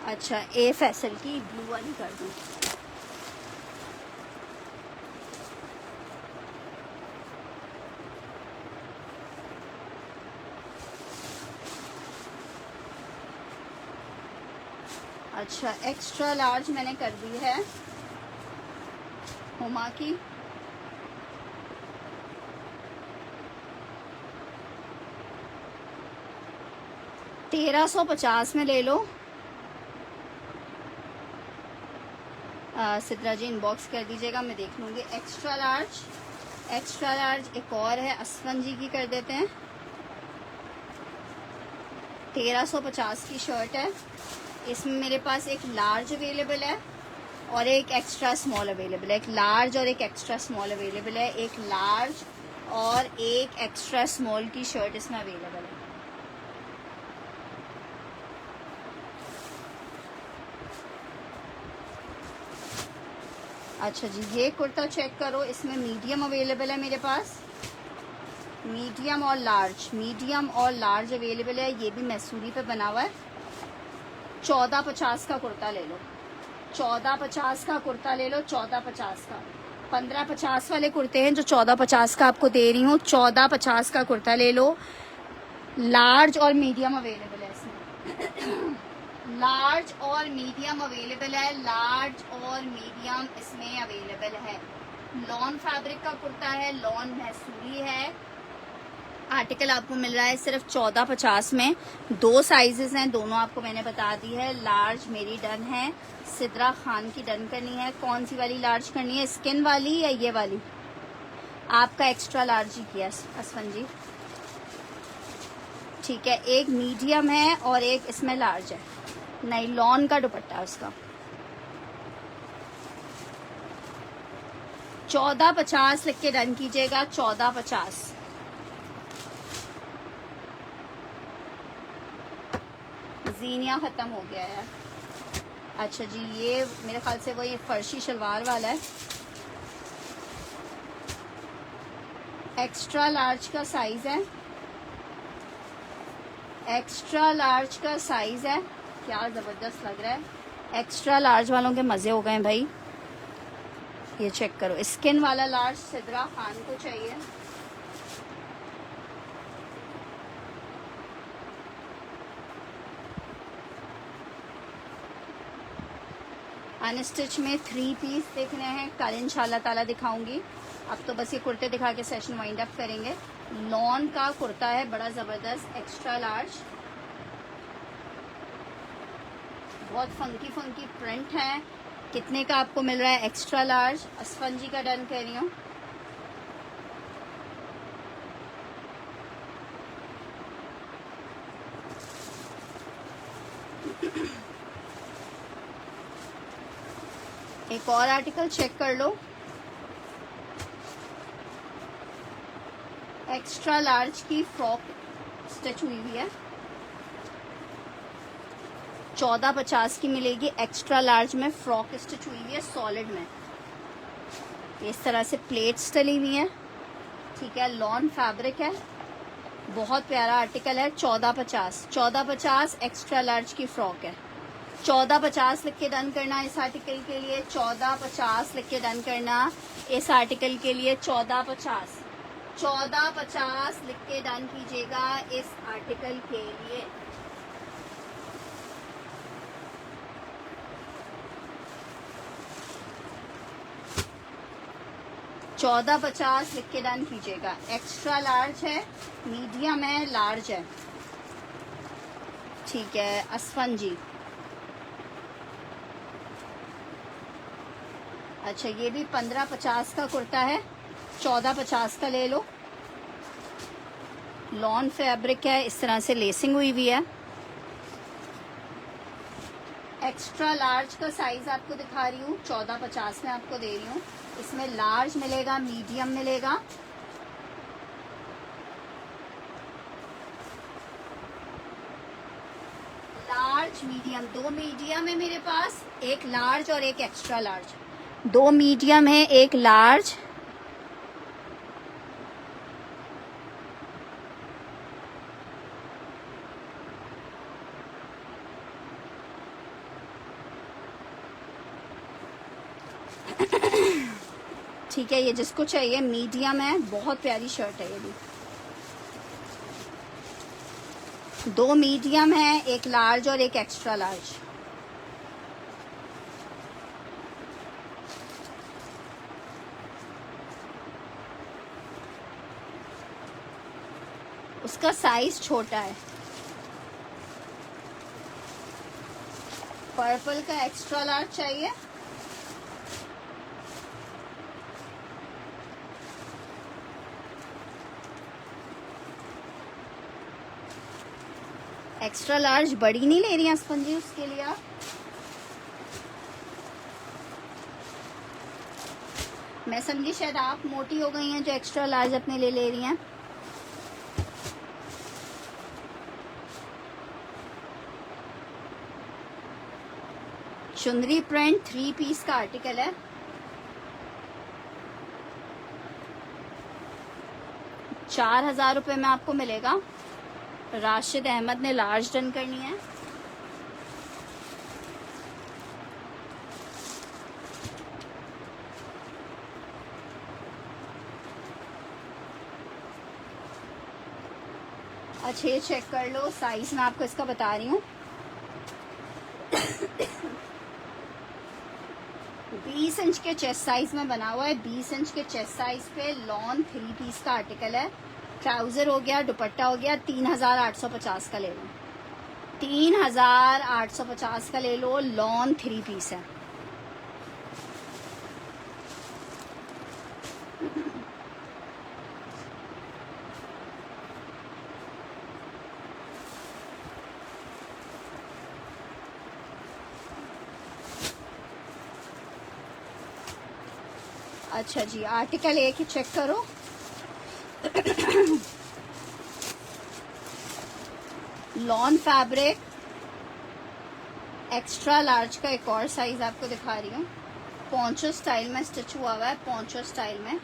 S1: अच्छा, ए फैसल की ब्लू वाली कर दूँ, अच्छा एक्स्ट्रा लार्ज मैंने कर दी है हुमा की, 1350 में ले लो। सिद्रा जी इनबॉक्स कर दीजिएगा, मैं देख लूँगी। एक्स्ट्रा लार्ज एक और है, असफन जी की कर देते हैं। 1350 की शर्ट है। इसमें मेरे पास एक लार्ज अवेलेबल है और एक एक्स्ट्रा स्मॉल अवेलेबल है। एक लार्ज और एक एक्स्ट्रा स्मॉल अवेलेबल है। एक लार्ज और एक एक्स्ट्रा स्मॉल की शर्ट इसमें अवेलेबल है। अच्छा जी, ये कुर्ता चेक करो, इसमें मीडियम अवेलेबल है मेरे पास। मीडियम और लार्ज अवेलेबल है। ये भी मैसूरी पे बना हुआ है। 1450 का कुर्ता ले लो। 1450 का कुर्ता ले लो। 1450 का। 1550 वाले कुर्ते हैं जो 1450 का आपको दे रही हूँ। 1450 का कुर्ता ले लो। लार्ज और मीडियम अवेलेबल है इसमें। लार्ज और मीडियम अवेलेबल है। लार्ज और मीडियम इसमें अवेलेबल है। लॉन फैब्रिक का कुर्ता है, लॉन मैसूरी है। आर्टिकल आपको मिल रहा है सिर्फ 1450 में। 2 साइजेस हैं, दोनों आपको मैंने बता दी है। लार्ज मेरी डन है, सिद्रा खान की डन करनी है। कौन सी वाली लार्ज करनी है, स्किन वाली या ये वाली? आपका एक्स्ट्रा लार्ज ही किया असफन जी। ठीक है, एक मीडियम है और एक इसमें लार्ज है। नहीं, लॉन का दुपट्टा है उसका। 1450 लिख के डन कीजिएगा। 1450। जीनिया खत्म हो गया है। अच्छा जी, ये मेरे ख्याल से वो ये फर्शी शलवार वाला है। एक्स्ट्रा लार्ज का साइज है। एक्स्ट्रा लार्ज का साइज है। क्या जबरदस्त लग रहा है। एक्स्ट्रा लार्ज वालों के मजे हो गए भाई। ये चेक करो, स्किन वाला लार्ज सिद्रा खान को चाहिए। अनस्टिच में 3 पीस देखने हैं, कल इंशाल्लाह ताला दिखाऊंगी। अब तो बस ये कुर्ते दिखा के सेशन वाइंड अप करेंगे। लॉन का कुर्ता है, बड़ा जबरदस्त एक्स्ट्रा लार्ज। बहुत फंकी प्रिंट है। कितने का आपको मिल रहा है? Extra large. असफन जी का डन कर रही हूँ। एक और आर्टिकल चेक कर लो। एक्स्ट्रा लार्ज की फ्रॉक स्टिच हुई हुई है। 1450 की मिलेगी। एक्स्ट्रा लार्ज में फ्रॉक स्टिच हुई हुई है, सॉलिड में। इस तरह से प्लेट्स डली हुई हैं। ठीक है, लॉन फैब्रिक है, बहुत प्यारा आर्टिकल है। 1450 एक्स्ट्रा लार्ज की फ्रॉक है। 1450 लिख के डन करना इस आर्टिकल के लिए। 1450 लिख के डन करना इस आर्टिकल के लिए। 1450 लिख के डन कीजिएगा इस आर्टिकल के लिए। $14.50 लिख के डन कीजिएगा। एक्स्ट्रा लार्ज है, मीडियम है, लार्ज है। ठीक है, असफन जी। अच्छा, ये भी 1550 का कुर्ता है। 1450 का ले लो। लॉन फैब्रिक है, इस तरह से लेसिंग हुई हुई है। एक्स्ट्रा लार्ज का साइज आपको दिखा रही हूँ, 1450 में आपको दे रही हूँ। इसमें लार्ज मिलेगा, मीडियम मिलेगा। लार्ज मीडियम, 2 मीडियम है मेरे पास, एक लार्ज और एक एक्स्ट्रा लार्ज। 2 मीडियम है, एक लार्ज। ठीक है, ये जिसको चाहिए मीडियम है, बहुत प्यारी शर्ट है ये भी। 2 मीडियम है, एक लार्ज और एक एक्स्ट्रा लार्ज। उसका साइज छोटा है। पर्पल का एक्स्ट्रा लार्ज चाहिए। एक्स्ट्रा लार्ज बड़ी नहीं ले रही हैं स्पंजी, उसके लिए आप मैं समझी शायद आप मोटी हो गई हैं जो एक्स्ट्रा लार्ज अपने लिए ले रही हैं। चुंदरी प्रिंट 3 पीस का आर्टिकल है। ₹4000 में आपको मिलेगा। राशिद अहमद ने लार्ज डन करनी है। अच्छा ये चेक कर लो, साइज मैं आपको इसका बता रही हूँ। 20 इंच के चेस्ट साइज में बना हुआ है। 20 इंच के चेस्ट साइज पे लॉन 3 पीस का आर्टिकल है। ट्राउजर हो गया, दुपट्टा हो गया। 3850 का ले लो। 3850 का ले लो। लॉन 3 पीस है। अच्छा जी, आर्टिकल एक ही चेक करो। लॉन फैब्रिक एक्स्ट्रा लार्ज का एक और साइज आपको दिखा रही हूँ। पोंचो स्टाइल में स्टिच हुआ हुआ है। पोंचो स्टाइल में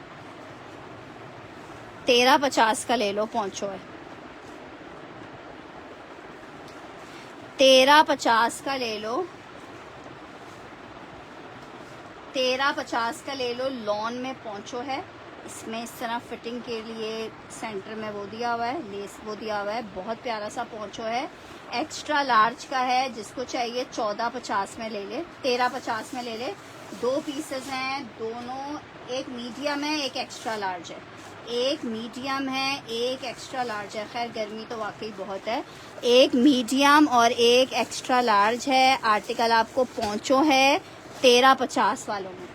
S1: 1350 का ले लो। पोंचो है 1350 का ले लो। 1350 का ले लो। लॉन में पोंचो है। इसमें इस तरह फिटिंग के लिए सेंटर में वो दिया हुआ है, लेस वो दिया हुआ है। बहुत प्यारा सा पोंचो है। एक्स्ट्रा लार्ज का है। जिसको चाहिए 1450 में ले ले, 1350 में ले ले। 2 पीसेस हैं दोनों, एक मीडियम है एक एक्स्ट्रा लार्ज है। एक मीडियम है एक एक्स्ट्रा लार्ज है। खैर गर्मी तो वाकई बहुत है। एक मीडियम और एक एक्स्ट्रा लार्ज है। आर्टिकल आपको पोंचो है 1350 वालों में।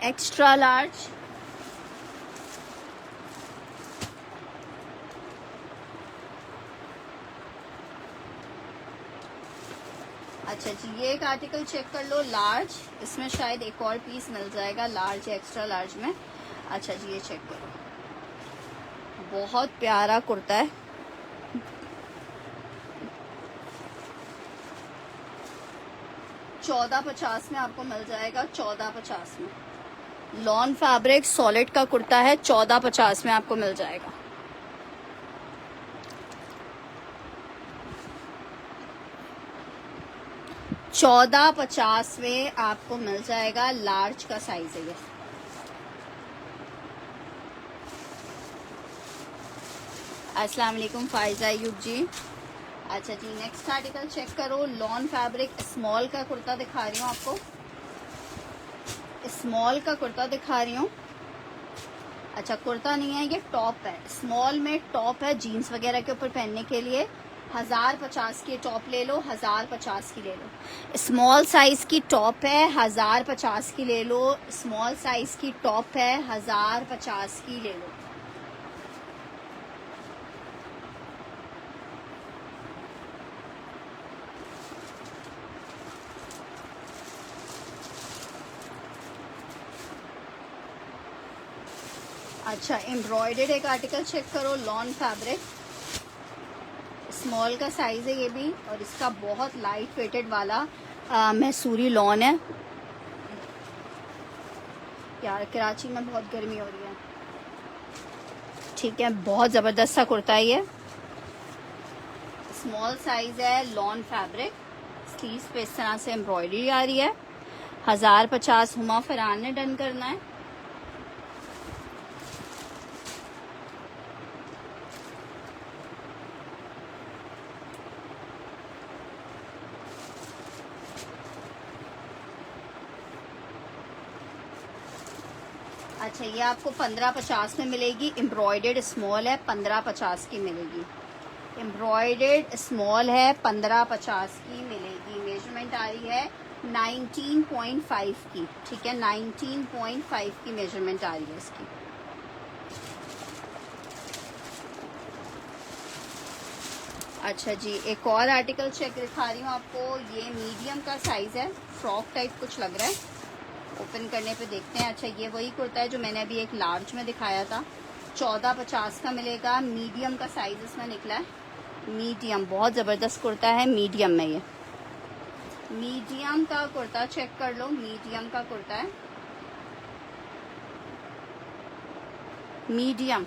S1: एक्स्ट्रा लार्ज अच्छा जी, ये एक आर्टिकल चेक कर लो लार्ज। इसमें शायद एक और पीस मिल जाएगा लार्ज या एक्स्ट्रा लार्ज में। अच्छा जी ये चेक करो, बहुत प्यारा कुर्ता है। $1450 में आपको मिल जाएगा। 1450 में लॉन फैब्रिक सॉलिड का कुर्ता है। 1450 में आपको मिल जाएगा। $1450 में आपको मिल जाएगा। लार्ज का साइज है ये। अस्सलाम वालेकुम फाइजा अयूब जी। अच्छा जी नेक्स्ट आर्टिकल चेक करो। लॉन फैब्रिक स्मॉल का कुर्ता दिखा रही हूँ आपको। स्मॉल का कुर्ता दिखा रही हूँ। अच्छा कुर्ता नहीं है ये टॉप है। स्मॉल में टॉप है जीन्स वगैरह के ऊपर पहनने के लिए। 1050 की टॉप ले लो। 1050 की ले लो। स्मॉल साइज की टॉप है 1050 की ले लो। स्मॉल साइज की टॉप है 1050 की ले लो। अच्छा एम्ब्रॉयडर्ड एक आर्टिकल चेक करो। लॉन फैब्रिक स्मॉल का साइज है ये भी, और इसका बहुत लाइट वेटेड वाला मैसूरी लॉन है। यार कराची में बहुत गर्मी हो रही है। ठीक है बहुत ज़बरदस्त सा कुर्ता है ये। स्मॉल साइज है। लॉन फैब्रिक स्लीव्स पे इस तरह से एम्ब्रॉयडरी आ रही है। 1050 हुमा फरहान ने डन करना है। अच्छा, ये आपको 1550 में मिलेगी। एम्ब्रॉयडर्ड स्मॉल है, 1550 की मिलेगी। एम्ब्रॉयडर्ड स्मॉल है, 1550 की मिलेगी। मेजरमेंट आ रही है 19.5 की, ठीक है, 19.5 की मेजरमेंट आ रही है इसकी। अच्छा जी, एक और आर्टिकल चेक दिखा रही हूँ आपको। ये मीडियम का साइज है, फ्रॉक टाइप कुछ लग रहा है, ओपन करने पे देखते हैं। अच्छा, ये वही कुर्ता है जो मैंने अभी एक लार्ज में दिखाया था, 1450 का मिलेगा। मीडियम का साइज इसमें निकला है, मीडियम, बहुत ज़बरदस्त कुर्ता है। मीडियम में, ये मीडियम का कुर्ता चेक कर लो, मीडियम का कुर्ता है, मीडियम।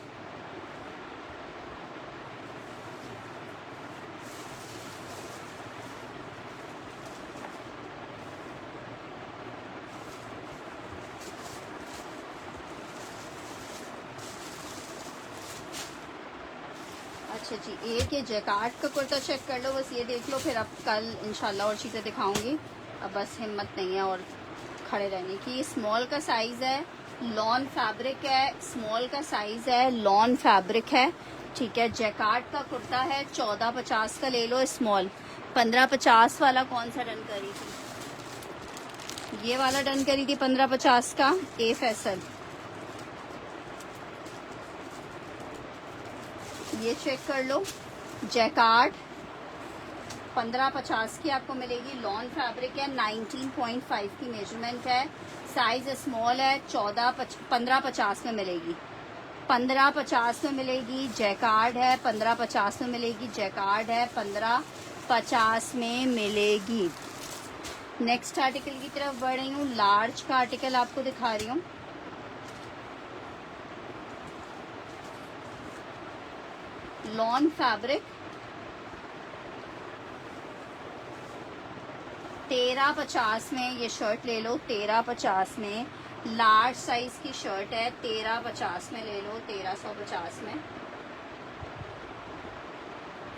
S1: अच्छा जी, एक ये जैकार्ड का कुर्ता चेक कर लो, बस ये देख लो, फिर अब कल इंशाल्लाह और चीज़ें दिखाऊंगी। अब बस हिम्मत नहीं है और खड़े रहने की। स्मॉल का साइज़ है, लॉन फैब्रिक है, स्मॉल का साइज़ है, लॉन फैब्रिक है, ठीक है। जैकार्ड का कुर्ता है, 1450 का ले लो स्मॉल। 1550 वाला कौन सा डन करी थी? ये वाला डन करी थी 1550 का, ए फैसल। ये चेक कर लो, जैकार्ड 1550 की आपको मिलेगी। लॉन फैब्रिक है, 19.5 की मेजरमेंट है, साइज स्मॉल है, 1550 में मिलेगी। 1550 में मिलेगी। जैकार्ड है, 1550 में मिलेगी। जैकार्ड है, 1550 में मिलेगी। नेक्स्ट आर्टिकल की तरफ बढ़ रही हूँ। लार्ज का आर्टिकल आपको दिखा रही हूँ। लॉन फैब्रिक, 1350 में ये शर्ट ले लो, 1350 में। लार्ज साइज की शर्ट है, 1350 में ले लो, 1350 में।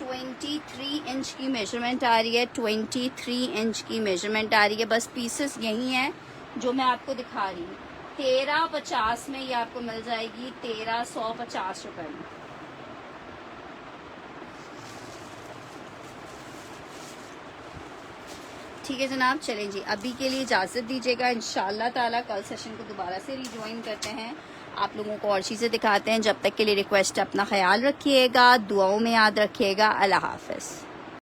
S1: 23 इंच की मेजरमेंट आ रही है, 23 इंच की मेजरमेंट आ रही है। बस पीसेस यही हैं जो मैं आपको दिखा रही हूँ। 1350 में ये आपको मिल जाएगी, 1350 रुपये में। ठीक है जनाब, चलें जी, अभी के लिए इजाज़त दीजिएगा। इंशाल्लाह ताला कल सेशन को दोबारा से रिज्वाइन करते हैं, आप लोगों को और चीज़ें दिखाते हैं। जब तक के लिए रिक्वेस्ट है, अपना ख्याल रखिएगा, दुआओं में याद रखिएगा। अल्लाह हाफ़िज़।